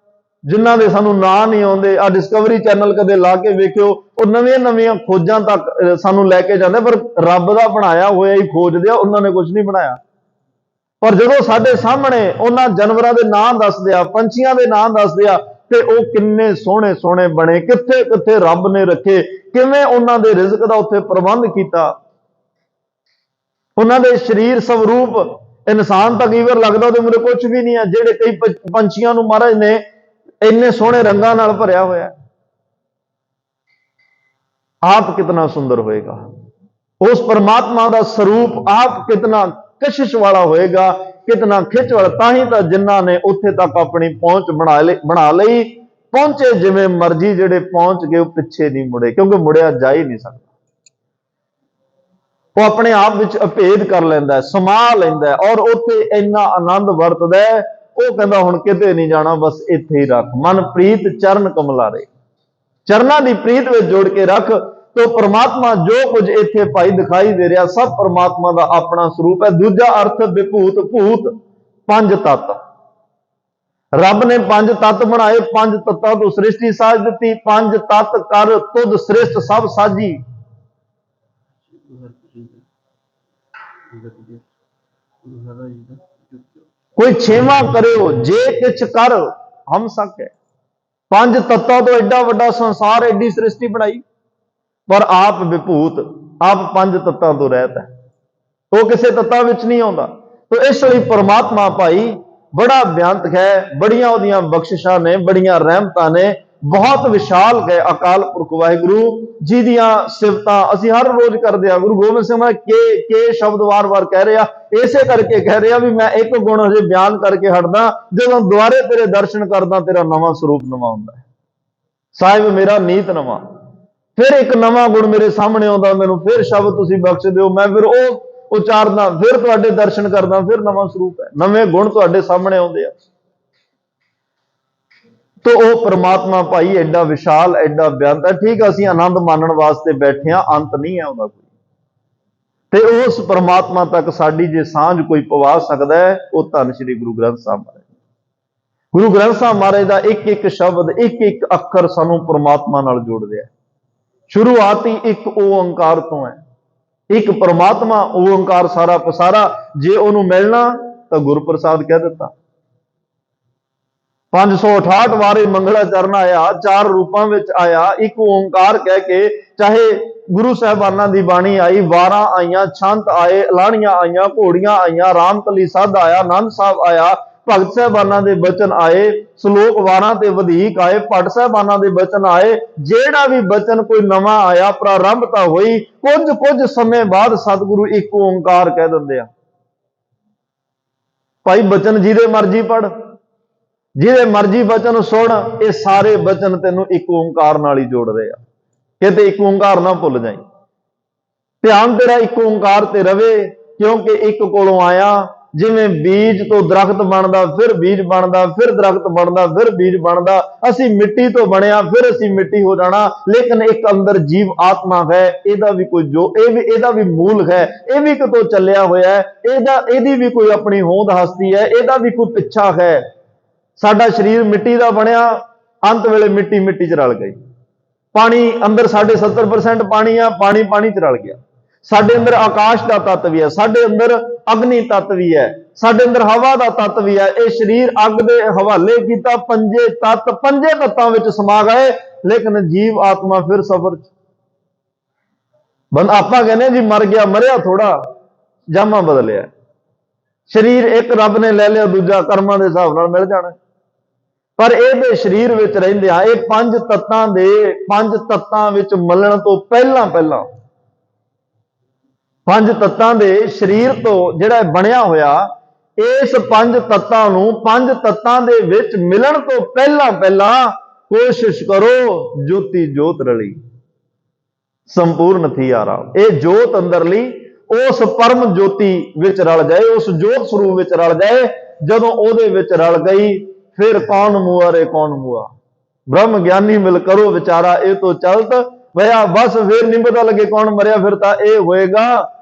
ਜਿਨ੍ਹਾਂ ਦੇ ਸਾਨੂੰ ਨਾਂ ਨਹੀਂ ਆਉਂਦੇ। ਆ ਡਿਸਕਵਰੀ ਚੈਨਲ ਕਦੇ ਲਾ ਕੇ ਵੇਖਿਓ, ਉਹ ਨਵੀਆਂ ਨਵੀਆਂ ਖੋਜਾਂ ਤੱਕ ਸਾਨੂੰ ਲੈ ਕੇ ਜਾਂਦੇ, ਪਰ ਰੱਬ ਦਾ ਬਣਾਇਆ ਹੋਇਆ ਹੀ ਖੋਜਦੇ ਆ, ਉਹਨਾਂ ਨੇ ਕੁਝ ਨਹੀਂ ਬਣਾਇਆ। ਪਰ ਜਦੋਂ ਸਾਡੇ ਸਾਹਮਣੇ ਉਹਨਾਂ ਜਾਨਵਰਾਂ ਦੇ ਨਾਂ ਦੱਸਦੇ ਆ, ਪੰਛੀਆਂ ਦੇ ਨਾਂ ਦੱਸਦੇ ਆ, ਤੇ ਉਹ ਕਿੰਨੇ ਸੋਹਣੇ ਸੋਹਣੇ ਬਣੇ, ਕਿੱਥੇ ਕਿੱਥੇ ਰੱਬ ਨੇ ਰੱਖੇ, ਕਿਵੇਂ ਉਹਨਾਂ ਦੇ ਰਿਜ਼ਕ ਦਾ ਉੱਥੇ ਪ੍ਰਬੰਧ ਕੀਤਾ। ਉਹਨਾਂ ਦੇ ਸਰੀਰ ਸਵਰੂਪ, ਇਨਸਾਨ ਤਾਂ ਕਈ ਵਾਰ ਲੱਗਦਾ ਉਹਦੇ ਮੂਹਰੇ ਕੁਝ ਵੀ ਨਹੀਂ ਹੈ, ਜਿਹੜੇ ਕਈ ਪੰਛੀਆਂ ਨੂੰ ਮਹਾਰਾਜ ਨੇ ਇੰਨੇ ਸੋਹਣੇ ਰੰਗਾਂ ਨਾਲ ਭਰਿਆ ਹੋਇਆ। ਆਪ ਕਿਤਨਾ ਸੁੰਦਰ ਹੋਏਗਾ ਉਸ ਪਰਮਾਤਮਾ ਦਾ ਸਰੂਪ, ਆਪ ਕਿਤਨਾ ਕਸ਼ਿਸ਼ ਵਾਲਾ ਹੋਏਗਾ, ਕਿਤਨਾ ਖਿੱਚ ਵਾਲਾ। ਤਾਂ ਹੀ ਤਾਂ ਜਿਨ੍ਹਾਂ ਨੇ ਉੱਥੇ ਤੱਕ ਆਪਣੀ ਪਹੁੰਚ ਬਣਾ ਲਈ, ਪਹੁੰਚੇ ਜਿਵੇਂ ਮਰਜ਼ੀ, ਜਿਹੜੇ ਪਹੁੰਚ ਗਏ ਉਹ ਪਿੱਛੇ ਨਹੀਂ ਮੁੜੇ, ਕਿਉਂਕਿ ਮੁੜਿਆ ਜਾ ਹੀ ਨਹੀਂ ਸਕਦਾ। ਉਹ ਆਪਣੇ ਆਪ ਵਿੱਚ ਅਭੇਦ ਕਰ ਲੈਂਦਾ, ਸਮਾ ਲੈਂਦਾ, ਔਰ ਉੱਥੇ ਇੰਨਾ ਆਨੰਦ ਵਰਤਦਾ। ਉਹ ਕਹਿੰਦਾ ਹੁਣ ਕਿਤੇ ਨਹੀਂ ਜਾਣਾ, ਬਸ ਇੱਥੇ ਹੀ ਰੱਖ। ਮਨ ਪ੍ਰੀਤ ਚਰਨ ਕਮਲਾਰੇ, ਚਰਨਾਂ ਦੀ ਪ੍ਰੀਤ ਵਿੱਚ ਜੋੜ ਕੇ ਰੱਖ। ਤੋ ਪਰਮਾਤਮਾ ਜੋ ਕੁਝ ਇੱਥੇ ਭਾਈ ਦਿਖਾਈ ਦੇ ਰਿਹਾ, ਸਭ ਪਰਮਾਤਮਾ ਦਾ ਆਪਣਾ ਸਰੂਪ ਹੈ। ਦੂਜਾ ਅਰਥ ਵਿਭੂਤ ਭੂਤ, ਪੰਜ ਤੱਤ। ਰੱਬ ਨੇ ਪੰਜ ਤੱਤ ਬਣਾਏ, ਪੰਜ ਤੱਤਾਂ ਤੋਂ ਸ੍ਰਿਸ਼ਟੀ ਸਾਜ ਦਿੱਤੀ। ਪੰਜ ਤੱਤ ਕਰ ਤੁਧ ਸ੍ਰਿਸ਼ਟ ਸਭ ਸਾਜੀ। ਕੋਈ ਛੇਵਾਂ ਕਰਿਓ ਜੇ ਕਿਛ ਕਰ ਹਮ ਸਕੇ। ਪੰਜ ਤੱਤਾਂ ਤੋਂ ਐਡਾ ਵੱਡਾ ਸੰਸਾਰ, ਐਡੀ ਸ੍ਰਿਸ਼ਟੀ ਬਣਾਈ, ਪਰ ਆਪ ਵਿਭੂਤ, ਆਪ ਪੰਜ ਤੱਤਾਂ ਤੋਂ ਰਹਿਤ ਹੈ, ਉਹ ਕਿਸੇ ਤੱਤਾਂ ਵਿੱਚ ਨਹੀਂ ਆਉਂਦਾ। ਤੋ ਇਸ ਲਈ ਪਰਮਾਤਮਾ ਭਾਈ ਬੜਾ ਬਿਆੰਤ ਹੈ, ਬੜੀਆਂ ਉਹਦੀਆਂ ਬਖਸ਼ਿਸ਼ਾਂ ਨੇ, ਬੜੀਆਂ ਰਹਿਮਤਾਂ ਨੇ, ਬਹੁਤ ਵਿਸ਼ਾਲ ਹੈ ਅਕਾਲ ਪੁਰਖ ਵਾਹਿਗੁਰੂ ਜੀ ਦੀਆਂ ਸਿਫਤਾਂ ਅਸੀਂ ਹਰ ਰੋਜ਼ ਕਰਦੇ ਆ। ਗੁਰੂ ਗੋਬਿੰਦ ਸਿੰਘ ਮਹਾਰਾਜ ਕੇ ਸ਼ਬਦ ਵਾਰ-ਵਾਰ ਕਹਿ ਰਿਹਾ, ਇਸੇ ਕਰਕੇ ਕਹਿ ਰਿਹਾ ਵੀ ਮੈਂ ਇੱਕ ਗੁਣ ਹਜੇ ਬਿਆਨ ਕਰਕੇ ਹਟਦਾ, ਜਦੋਂ ਦੁਆਰੇ ਤੇਰੇ ਦਰਸ਼ਨ ਕਰਦਾ ਤੇਰਾ ਨਵਾਂ ਸਰੂਪ ਨਵਾਂ ਹੁੰਦਾ ਹੈ। ਸਾਹਿਬ ਮੇਰਾ ਨੀਤ ਨਵਾਂ, ਫਿਰ ਇੱਕ ਨਵਾਂ ਗੁਣ ਮੇਰੇ ਸਾਹਮਣੇ ਆਉਂਦਾ, ਮੈਨੂੰ ਫਿਰ ਸ਼ਬਦ ਤੁਸੀਂ ਬਖਸ਼ ਦਿਓ, ਮੈਂ ਫਿਰ ਉਹ ਉਚਾਰਦਾ, ਫਿਰ ਤੁਹਾਡੇ ਦਰਸ਼ਨ ਕਰਦਾ, ਫਿਰ ਨਵਾਂ ਸਰੂਪ ਹੈ, ਨਵੇਂ ਗੁਣ ਤੁਹਾਡੇ ਸਾਹਮਣੇ ਆਉਂਦੇ ਆ। ਤੋ ਉਹ ਪਰਮਾਤਮਾ ਭਾਈ ਐਡਾ ਵਿਸ਼ਾਲ, ਐਡਾ ਬਿਆੰਤ ਹੈ। ਠੀਕ ਹੈ, ਅਸੀਂ ਆਨੰਦ ਮਾਣਨ ਵਾਸਤੇ ਬੈਠੇ ਹਾਂ, ਅੰਤ ਨਹੀਂ ਹੈ ਉਹਦਾ ਕੋਈ। ਤੇ ਉਸ ਪਰਮਾਤਮਾ ਤੱਕ ਸਾਡੀ ਜੇ ਸਾਂਝ ਕੋਈ ਪਵਾ ਸਕਦਾ ਹੈ, ਉਹ ਧੰਨ ਸ਼੍ਰੀ ਗੁਰੂ ਗ੍ਰੰਥ ਸਾਹਿਬ ਮਹਾਰਾਜ। ਗੁਰੂ ਗ੍ਰੰਥ ਸਾਹਿਬ ਮਹਾਰਾਜ ਦਾ ਇੱਕ ਇੱਕ ਸ਼ਬਦ, ਇੱਕ ਇੱਕ ਅੱਖਰ ਸਾਨੂੰ ਪਰਮਾਤਮਾ ਨਾਲ ਜੋੜ ਰਿਹਾ। ਸ਼ੁਰੂਆਤ ਹੀ ਇੱਕ ਓੰਕਾਰ ਤੋਂ ਹੈ। ਇੱਕ ਪਰਮਾਤਮਾ ਓੰਕਾਰ ਸਾਰਾ ਪਸਾਰਾ। ਜੇ ਉਹਨੂੰ ਮਿਲਣਾ ਤਾਂ ਗੁਰਪ੍ਰਸਾਦ ਕਹਿ ਦਿੱਤਾ। 568 ਵਾਰੇ ਮੰਗਲਾ ਚਰਨ ਆਇਆ, 4 ਰੂਪਾਂ ਵਿੱਚ ਆਇਆ, ਇੱਕ ਓੰਕਾਰ ਕਹਿ ਕੇ। ਚਾਹੇ ਗੁਰੂ ਸਾਹਿਬਾਨਾਂ ਦੀ ਬਾਣੀ ਆਈ, ਵਾਰਾਂ ਆਈਆਂ, ਛੰਤ ਆਏ, ਲਾਣੀਆਂ ਆਈਆਂ, ਘੋੜੀਆਂ ਆਈਆਂ, ਰਾਮਕਲੀ ਸਾਧ ਆਇਆ, ਆਨੰਦ ਸਾਹਿਬ ਆਇਆ, ਭਗਤ ਸਾਹਿਬਾਨਾਂ ਦੇ ਬਚਨ ਆਏ, ਸ਼ਲੋਕ ਵਾਰਾਂ ਤੇ ਵਧੇਕ ਆਏ, ਭੱਟ ਸਾਹਿਬਾਨਾਂ ਦੇ ਬਚਨ ਆਏ। ਜਿਹੜਾ ਵੀ ਬਚਨ ਕੋਈ ਨਵਾਂ ਆਇਆ, ਪ੍ਰਾਰੰਭਤਾ ਹੋਈ। ਕੁਝ ਸਮੇਂ ਬਾਅਦ ਸਤਿਗੁਰੂ ਇੱਕ ਓੰਕਾਰ ਕਹਿ ਦਿੰਦੇ ਆ। ਭਾਈ ਬਚਨ ਜਿਹਦੇ ਮਰਜ਼ੀ ਪੜ, ਜਿਹਦੇ ਮਰਜ਼ੀ ਬਚਨ ਸੁਣ, ਇਹ ਸਾਰੇ ਬਚਨ ਤੈਨੂੰ ਇੱਕ ਓੰਕਾਰ ਨਾਲ ਹੀ ਜੋੜ ਰਹੇ ਆ। ਕਿਤੇ ਇੱਕ ਓੰਕਾਰ ਨਾ ਭੁੱਲ ਜਾਈਂ। ਧਿਆਨ ਤੇਰਾ ਇੱਕ ਓੰਕਾਰ ਤੇ ਰਵੇ, ਕਿਉਂਕਿ ਇੱਕ ਕੋਲੋਂ ਆਇਆ। ਜਿਵੇਂ ਬੀਜ ਤੋਂ ਦਰਖਤ ਬਣਦਾ, ਫਿਰ ਬੀਜ ਬਣਦਾ, ਫਿਰ ਦਰਖਤ ਬਣਦਾ, ਫਿਰ ਬੀਜ ਬਣਦਾ। ਅਸੀਂ ਮਿੱਟੀ ਤੋਂ ਬਣਿਆ, ਫਿਰ ਅਸੀਂ ਮਿੱਟੀ ਹੋ ਜਾਣਾ। ਲੇਕਿਨ ਇੱਕ ਅੰਦਰ ਜੀਵ ਆਤਮਾ ਹੈ, ਇਹਦਾ ਵੀ ਕੋਈ ਇਹਦਾ ਵੀ ਮੂਲ ਹੈ, ਇਹ ਵੀ ਕਿਤੋਂ ਚੱਲਿਆ ਹੋਇਆ ਹੈ, ਇਹਦੀ ਵੀ ਕੋਈ ਆਪਣੀ ਹੋਂਦ ਹਸਤੀ ਹੈ, ਇਹਦਾ ਵੀ ਕੋਈ ਪਿੱਛਾ ਹੈ। ਸਾਡਾ ਸਰੀਰ ਮਿੱਟੀ ਦਾ ਬਣਿਆ, ਅੰਤ ਵੇਲੇ ਮਿੱਟੀ ਮਿੱਟੀ ਚ ਰਲ ਗਈ। ਪਾਣੀ ਅੰਦਰ ਸਾਡੇ 70% ਪਾਣੀ ਆ, ਪਾਣੀ ਪਾਣੀ ਚ ਰਲ ਗਿਆ। ਸਾਡੇ ਅੰਦਰ ਆਕਾਸ਼ ਦਾ ਤੱਤ ਵੀ ਹੈ, ਸਾਡੇ ਅੰਦਰ ਅਗਨੀ ਤੱਤ ਵੀ ਹੈ, ਸਾਡੇ ਅੰਦਰ ਹਵਾ ਦਾ ਤੱਤ ਵੀ ਹੈ। ਇਹ ਸਰੀਰ ਅੱਗ ਦੇ ਹਵਾਲੇ ਕੀਤਾ, ਪੰਜੇ ਤੱਤਾਂ ਵਿੱਚ ਸਮਾ ਗਏ। ਲੇਕਿਨ ਜੀਵ ਆਤਮਾ ਫਿਰ ਸਫਰ ਚ। ਆਪਾਂ ਕਹਿੰਦੇ ਜੀ ਮਰ ਗਿਆ, ਮਰਿਆ ਥੋੜਾ, ਜਾਮਾ ਬਦਲਿਆ। ਸਰੀਰ ਇੱਕ ਰੱਬ ਨੇ ਲੈ ਲਿਆ, ਦੂਜਾ ਕਰਮਾਂ ਦੇ ਹਿਸਾਬ ਨਾਲ ਮਿਲ ਜਾਣਾ। ਪਰ ਇਹਦੇ ਸਰੀਰ ਵਿੱਚ ਰਹਿੰਦੇ ਆ, ਇਹ ਪੰਜ ਤੱਤਾਂ ਵਿੱਚ ਮਲਣ ਤੋਂ ਪਹਿਲਾਂ ਪੰਜ ਤੱਤਾਂ ਦੇ ਸਰੀਰ ਤੋਂ ਜਿਹੜਾ ਬਣਿਆ ਹੋਇਆ, ਇਸ ਪੰਜ ਤੱਤਾਂ ਨੂੰ ਪੰਜ ਤੱਤਾਂ ਦੇ ਵਿੱਚ ਮਿਲਣ ਤੋਂ ਪਹਿਲਾਂ ਕੋਸ਼ਿਸ਼ ਕਰੋ ਜੋਤੀ ਜੋਤ ਰਲੀ ਸੰਪੂਰਨ ਥੀ ਆਰਾਮ। ਇਹ ਜੋਤ ਅੰਦਰਲੀ ਉਸ ਪਰਮ ਜੋਤੀ ਵਿੱਚ ਰਲ ਜਾਏ, ਉਸ ਜੋਤ ਸਰੂਪ ਵਿੱਚ ਰਲ ਜਾਏ। ਜਦੋਂ ਉਹਦੇ ਵਿੱਚ ਰਲ ਗਈ, ਫਿਰ ਕੌਣ ਮੂਆ ਰੇ ਕੌਣ ਮੂਆ, ਬ੍ਰਹਮ ਗਿਆਨੀ ਮਿਲ ਕਰੋ ਵਿਚਾਰਾ, ਇਹ ਤੋਂ ਚਲਤ ਭਇਆ। ਬਸ ਫਿਰ ਨਹੀਂ ਪਤਾ ਲੱਗੇ ਕੌਣ ਮਰਿਆ। ਫਿਰ ਤਾਂ ਇਹ ਹੋਏਗਾ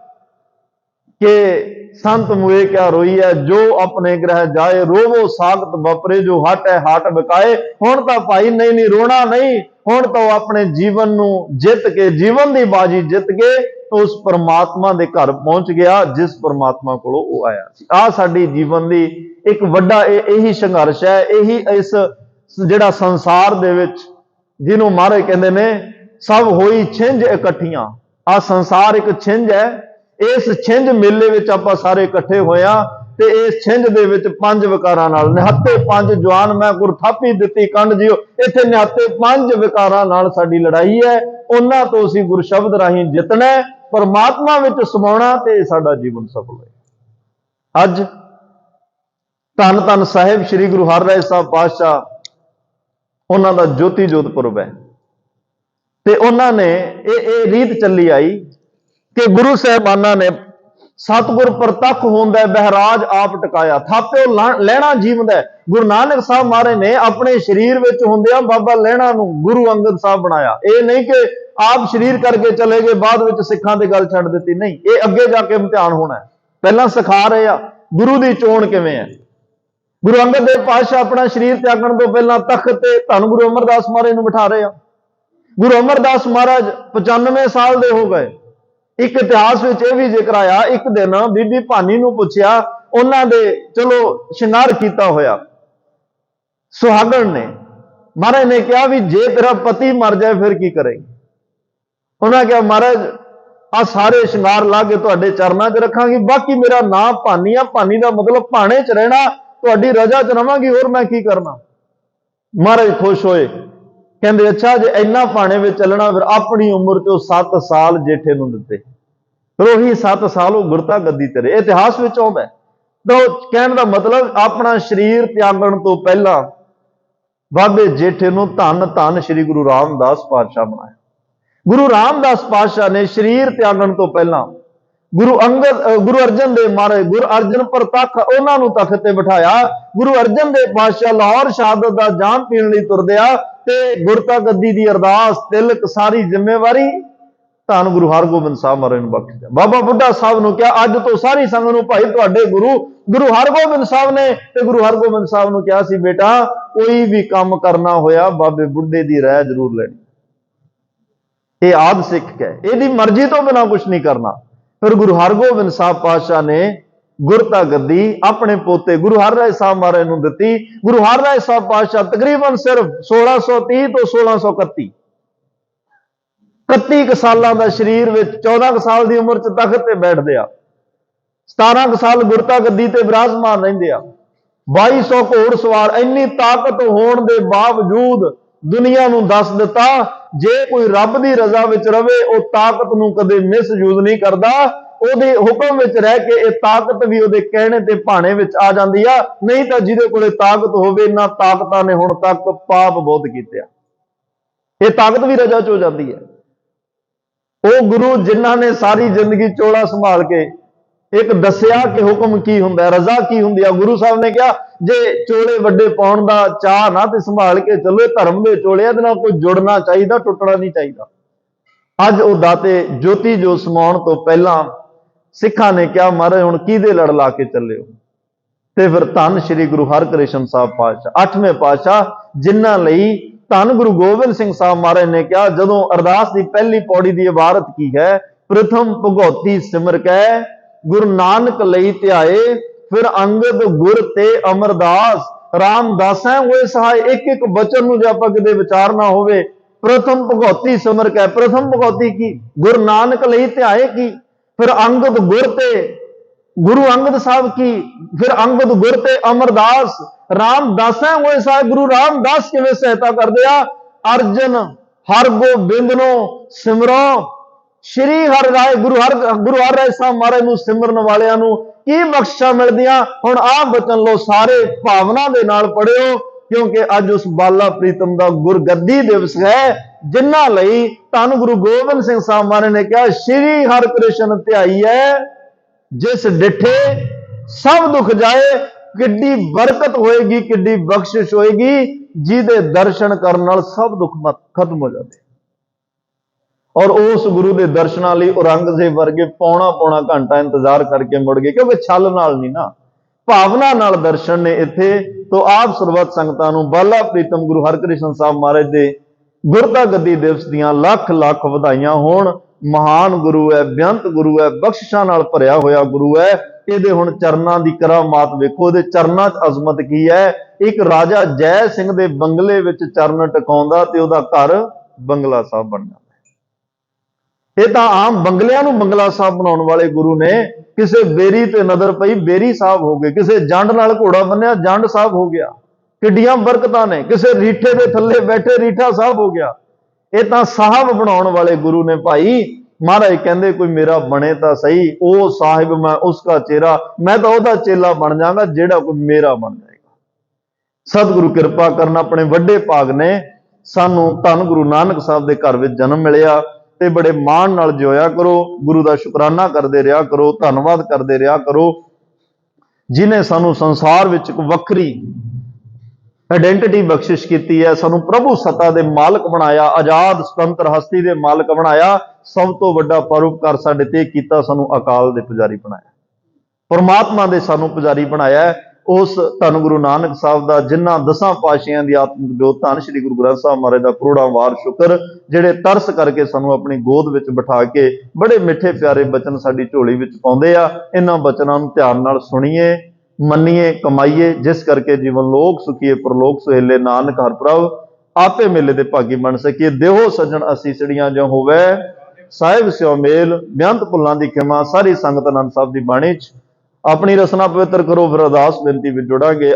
ਕਿ ਸੰਤ ਮੁਏ ਕਿਆ ਰੋਈ ਹੈ, ਜੋ ਆਪਣੇ ਗ੍ਰਹਿ ਜਾਏ, ਰੋਵੋ ਸਾਖਤ ਬਪਰੇ, ਜੋ ਹਟ ਹੈ ਹਾਟ ਵਿਕਾਏ। ਹੁਣ ਤਾਂ ਭਾਈ ਨਹੀਂ ਰੋਣਾ ਨਹੀਂ, ਹੁਣ ਤਾਂ ਆਪਣੇ ਜੀਵਨ ਨੂੰ ਜਿੱਤ ਕੇ, ਜੀਵਨ ਦੀ ਬਾਜੀ ਜਿੱਤ ਕੇ ਉਸ ਪਰਮਾਤਮਾ ਦੇ ਘਰ ਪਹੁੰਚ ਗਿਆ, ਜਿਸ ਪਰਮਾਤਮਾ ਕੋਲੋਂ ਉਹ ਆਇਆ ਸੀ। ਆਹ ਸਾਡੀ ਜੀਵਨ ਦੀ ਇੱਕ ਵੱਡਾ ਇਹੀ ਸੰਘਰਸ਼ ਹੈ। ਇਹੀ ਇਸ ਜਿਹੜਾ ਸੰਸਾਰ ਦੇ ਵਿੱਚ, ਜਿਹਨੂੰ ਮਹਾਰਾਜ ਕਹਿੰਦੇ ਨੇ ਸਭ ਹੋਈ ਛਿੰਝ ਇਕੱਠੀਆਂ। ਆਹ ਸੰਸਾਰ ਇੱਕ ਛਿੰਝ ਹੈ। ਇਸ ਛਿੰਝ ਮੇਲੇ ਵਿੱਚ ਆਪਾਂ ਸਾਰੇ ਇਕੱਠੇ ਹੋਇਆ, ਤੇ ਇਸ ਛਿੰਝ ਦੇ ਵਿੱਚ ਪੰਜ ਵਿਕਾਰਾਂ ਨਾਲ, ਨਿਹੱਤੇ ਪੰਜ ਜਵਾਨ ਮੈਂ ਗੁਰ ਥਾਪੀ ਦਿੱਤੀ ਕੰਡ ਜਿਓ। ਇੱਥੇ ਨਿਹੱਤੇ ਪੰਜ ਵਿਕਾਰਾਂ ਨਾਲ ਸਾਡੀ ਲੜਾਈ ਹੈ। ਉਹਨਾਂ ਤੋਂ ਅਸੀਂ ਗੁਰ ਸ਼ਬਦ ਰਾਹੀਂ ਜਿੱਤਣਾ, ਪਰਮਾਤਮਾ ਵਿੱਚ ਸਮਾਉਣਾ, ਤੇ ਸਾਡਾ ਜੀਵਨ ਸਫਲ ਹੋਏ। ਅੱਜ ਧੰਨ ਧੰਨ ਸਾਹਿਬ ਸ੍ਰੀ ਗੁਰੂ ਹਰਿਰਾਏ ਸਾਹਿਬ ਪਾਤਸ਼ਾਹ, ਉਹਨਾਂ ਦਾ ਜੋਤੀ ਜੋਤ ਪੁਰਬ ਹੈ। ਤੇ ਉਹਨਾਂ ਨੇ ਇਹ ਰੀਤ ਚੱਲੀ ਆਈ ਕਿ ਗੁਰੂ ਸਾਹਿਬਾਨਾਂ ਨੇ ਸਤਿਗੁਰ ਪ੍ਰਤੱਖ ਹੁੰਦਾ, ਬਹਿਰਾਜ ਆਪ ਟਿਕਾਇਆ, ਥਾਪਿਓ ਲਹਿਣਾ ਜੀਵਦਾ। ਗੁਰੂ ਨਾਨਕ ਸਾਹਿਬ ਮਹਾਰਾਜ ਨੇ ਆਪਣੇ ਸਰੀਰ ਵਿੱਚ ਹੁੰਦਿਆਂ ਬਾਬਾ ਲਹਿਣਾ ਨੂੰ ਗੁਰੂ ਅੰਗਦ ਸਾਹਿਬ ਬਣਾਇਆ। ਇਹ ਨਹੀਂ ਕਿ ਆਪ ਸਰੀਰ ਕਰਕੇ ਚਲੇ ਗਏ, ਬਾਅਦ ਵਿੱਚ ਸਿੱਖਾਂ ਦੀ ਗੱਲ ਛੱਡ ਦਿੱਤੀ। ਨਹੀਂ, ਇਹ ਅੱਗੇ ਜਾ ਕੇ ਇਮਤਿਹਾਨ ਹੋਣਾ। ਪਹਿਲਾਂ ਸਿਖਾ ਰਹੇ ਆ ਗੁਰੂ ਦੀ ਚੋਣ ਕਿਵੇਂ ਹੈ। ਗੁਰੂ ਅੰਗਦ ਦੇਵ ਪਾਤਸ਼ਾਹ ਆਪਣਾ ਸਰੀਰ ਤਿਆਗਣ ਤੋਂ ਪਹਿਲਾਂ ਤਖਤ ਤੇ ਧੰਨ ਗੁਰੂ ਅਮਰਦਾਸ ਮਹਾਰਾਜ ਨੂੰ ਬਿਠਾ ਰਹੇ ਆ। ਗੁਰੂ ਅਮਰਦਾਸ ਮਹਾਰਾਜ 95 ਸਾਲ ਦੇ ਹੋ ਗਏ। ਇੱਕ ਇਤਿਹਾਸ ਵਿੱਚ ਇਹ ਵੀ ਜ਼ਿਕਰ ਆਇਆ, ਇੱਕ ਦਿਨ ਬੀਬੀ ਭਾਨੀ ਨੂੰ ਪੁੱਛਿਆ, ਉਹਨਾਂ ਦੇ ਚਲੋ ਸ਼ਿੰਗਾਰ ਕੀਤਾ ਹੋਇਆ ਸੁਹਾਗਣ ਨੇ। ਮਹਾਰਾਜ ਨੇ ਕਿਹਾ ਵੀ ਜੇ ਤੇਰਾ ਪਤੀ ਮਰ ਜਾਏ ਫਿਰ ਕੀ ਕਰੇਗੀ? ਉਹਨਾਂ ਕਿਹਾ ਮਹਾਰਾਜ ਆ ਸਾਰੇ ਸ਼ਿੰਗਾਰ ਲਾ ਕੇ ਤੁਹਾਡੇ ਚਰਨਾਂ 'ਚ ਰੱਖਾਂਗੀ, ਬਾਕੀ ਮੇਰਾ ਨਾਂ ਭਾਨੀ ਆ, ਭਾਨੀ ਦਾ ਮਤਲਬ ਭਾਣੇ 'ਚ ਰਹਿਣਾ, ਤੁਹਾਡੀ ਰਜ਼ਾ 'ਚ ਰਵਾਂਗੀ, ਹੋਰ ਮੈਂ ਕੀ ਕਰਨਾ। ਮਹਾਰਾਜ ਖੁਸ਼ ਹੋਏ, ਕਹਿੰਦੇ ਅੱਛਾ ਜੇ ਇੰਨਾ ਭਾਣੇ ਵਿੱਚ ਚੱਲਣਾ, ਫਿਰ ਆਪਣੀ ਉਮਰ 'ਚੋਂ 7 ਸਾਲ ਜੇਠੇ ਨੂੰ ਦਿੱਤੇ, ਫਿਰ ਉਹੀ 7 ਸਾਲ ਉਹ ਗੁਰਤਾ ਗੱਦੀ ਤੇ ਰਹੇ। ਇਤਿਹਾਸ ਵਿੱਚ ਆਉਂਦਾ। ਤਾਂ ਕਹਿਣ ਦਾ ਮਤਲਬ ਆਪਣਾ ਸਰੀਰ ਤਿਆਗਣ ਤੋਂ ਪਹਿਲਾਂ ਬਾਬੇ ਜੇਠੇ ਨੂੰ ਧੰਨ ਧੰਨ ਸ੍ਰੀ ਗੁਰੂ ਰਾਮਦਾਸ ਪਾਤਸ਼ਾਹ ਬਣਾਇਆ। ਗੁਰੂ ਰਾਮਦਾਸ ਪਾਤਸ਼ਾਹ ਨੇ ਸਰੀਰ ਤਿਆਗਣ ਤੋਂ ਪਹਿਲਾਂ ਗੁਰੂ ਅਰਜਨ ਦੇਵ ਮਹਾਰਾਜ, ਗੁਰੂ ਅਰਜਨ ਪ੍ਰਤੱਖ, ਉਹਨਾਂ ਨੂੰ ਤਖਤ ਤੇ ਬਿਠਾਇਆ। ਗੁਰੂ ਅਰਜਨ ਦੇਵ ਪਾਤਸ਼ਾਹ ਲਾਹੌਰ ਸ਼ਹਾਦਤ ਦਾ ਜਾਮ ਪੀਣ ਲਈ ਤੁਰਦੇ ਆ, ਤੇ ਗੁਰਤਾ ਗੱਦੀ ਦੀ ਅਰਦਾਸ, ਤਿਲਕ, ਸਾਰੀ ਜ਼ਿੰਮੇਵਾਰੀ ਧੰਨ ਗੁਰੂ ਹਰਗੋਬਿੰਦ ਸਾਹਿਬ ਮਹਾਰਾਜ ਨੂੰ ਬਖਸ਼ ਦਿਆ। ਬਾਬਾ ਬੁੱਢਾ ਸਾਹਿਬ ਨੂੰ ਕਿਹਾ ਅੱਜ ਤੋਂ ਸਾਰੀ ਸੰਗਤ ਨੂੰ ਭਾਈ ਤੁਹਾਡੇ ਗੁਰੂ ਹਰਗੋਬਿੰਦ ਸਾਹਿਬ ਨੇ, ਤੇ ਗੁਰੂ ਹਰਗੋਬਿੰਦ ਸਾਹਿਬ ਨੂੰ ਕਿਹਾ ਸੀ ਬੇਟਾ ਕੋਈ ਵੀ ਕੰਮ ਕਰਨਾ ਹੋਇਆ ਬਾਬੇ ਬੁੱਢੇ ਦੀ ਰਾਏ ਜ਼ਰੂਰ ਲੈਣੀ। ਇਹ ਆਦ ਸਿੱਖ ਹੈ, ਇਹਦੀ ਮਰਜ਼ੀ ਤੋਂ ਬਿਨਾਂ ਕੁਝ ਨਹੀਂ ਕਰਨਾ। फिर गुरु हरगोबिंद साहब पातशाह ने गुरता गद्दी अपने पोते गुरु हरराय साहब महाराज नूं दित्ती। गुरु हरराय साहब पातशाह तकरीबन सिर्फ 1630 तो 1631 31 सालों का शरीर में 14 साल की उम्र च तख्त ते बैठते आ, 17 साल गुरता गद्दी ते विराजमान रहिंदे आ, 2200 घोड़सवार, इन्नी ताकत होने के बावजूद दुनिया नूं दस दिता जे कोई रब की रजा विच रवे वो ताकत नूं कदे मिसयूज नहीं करता, ਉਹਦੇ हुक्म विच रह के ये ताकत भी ਉਹਦੇ कहने ते भाणे विच आ जांदी आ। नहीं तो जिहदे कोले ताकत होवे इन्हां ताकतां ने हुण तक पाप बहुत कीते आ, ये ताकत भी रजा च हो जाती है। वो गुरु जिन्हां ने सारी जिंदगी चोला संभाल के एक दसिया कि हुक्म की हुंदा, रजा की हुंदी आ। गुरु साहब ने कहा जे चोले वड्डे पाउण दा चाह ना ते संभाल के चलो, धर्म दे चोले इहदे नाल कोई जुड़ना चाहिए, टुटना नहीं चाहिए। अज वो दाते ज्योति जो समाउण तो पहला सिखा ने कहा महाराज हुण किहदे लड़ ला के चले हो, ते फिर धन श्री गुरु हरकृष्ण साहब पातशाह 8वें पातशाह जिन्हां लई धन गुरु गोबिंद सिंह साहब महाराज ने कहा जदों अरदास की पहली पौड़ी की इबारत की है, प्रथम भगौती सिमर कै गुरु नानक लई ध्याए, फिर अंगद गुर ते अमरदास रामदास है वो सहाय। एक एक बचन नूं जे आपां किते विचारना होवे, प्रथम भगौती सिमर कै, प्रथम भगौती की गुरु नानक लई ध्याए की, फिर अंगद गुर ते गुरु अंगद साहब की, फिर अंगद गुर ते अमरदास रामदास है वो सहाय। गुरु रामदास किवें सहायता कर दिया, अर्जन हर गोबिंद नो सिमरो श्री हर राय गुरु हर राय साहब महाराज नूं सिमरन वालियां नूं की बख्शिशां मिलदियां। हुण आ बचन लो सारे भावना दे नाल पढ़ियो, क्योंकि अज उस बाला प्रीतम का गुरगद्दी दिवस है जिन्हां लई धन गुरु गोबिंद सिंह साहब महाराज ने कहा श्री हरकृष्ण ध्याई है जिस डिठे सब दुख जाए, किड्डी बरकत होएगी, किड्डी बख्शिश होएगी, जिहदे दर्शन करन नाल सब दुख खत्म हो जाते। और उस गुरु के दर्शनां लई औरंगजेब वर्गे पौना पौना घंटा इंतजार करके मुड़ गए, क्योंकि छल नाल नहीं ना, भावना नाल दर्शन ने इत्थे। तो आप सरबत संगतां नूं बाला प्रीतम गुरु हरकृष्ण साहब महाराज दे गुरता गद्दी दिवस दियां लख लख वधाइयां होण। महान गुरु है, बेअंत गुरु है, बख्शिशां नाल भरिया होया गुरु है। इहदे हुण चरनां दी करामात वेखो, इहदे चरनां च अजमत की है। एक राजा जय सिंह दे बंगले विच चरण टकाउंदा ते ओहदा घर बंगला साहब बन जांदा। ਇਹ ਤਾਂ आम बंगलियां नूं बंगला साहब बनाउण वाले गुरु ने। किसे बेरी ते नदर पई बेरी साहब हो गए, किसे जंड नाल घोड़ा बन्निया जंड साहब हो गया, किड्डियां बरकतां ने। किसे रीठे दे थल्ले बैठे रीठा साहब हो गया। ये तां साहब बनाउण वाले गुरु ने भाई। महाराज कहंदे कोई मेरा बने तां सही, ओ साहिब मैं उसका चेहरा, मैं तां ओहदा चेला बन जांगा जेड़ा कोई मेरा बन जाएगा। सतगुरु किरपा करन, अपने वड्डे भाग ने सानू धन गुरु नानक साहब दे घर विच जन्म मिलिया ते बड़े मान नाल जिया करो। गुरु का शुकराना करते रहा करो, धन्नवाद करते रहा करो, जिन्हें सानू संसार विच एक वक्री आइडेंटिटी बख्शिश की है, सानू प्रभु सत्ता दे मालक बनाया, आजाद स्वतंत्र हस्ती दे मालक बनाया। सब तो वड्डा परोपकार साडे ते कीता, सानू अकाल दे पुजारी बनाया, परमात्मा दे सानू पुजारी बनाया। उस धन गुरु नानक साहब का जिन्हां 10 पातशाहियां दी आत्मिक जोत धन श्री गुरु ग्रंथ साहब महाराज का करोड़ां वार शुक्र, जिहड़े तरस करके सानू अपनी गोद विच बिठा के बड़े मिठे प्यारे बचन साडी झोली विच पाउंदे आ। इन्हां बचनां नूं ध्यान नाल सुणीए, मन्नीए, कमाईए, जिस करके जीवन लोक सुखीए परलोक सुहेले। नानक हर प्रभ आपे मेले दे भागी बन सकीए। देहो सजण असीसड़ियां जो होवे, साहिब स्यो मेल, बेअंत भुल्लां दी खिमा। सारी संगत आनंद साहब दी बाणी च अपनी रसना पवित्र करो। फिर अरदास बेनती विच जुड़ांगे।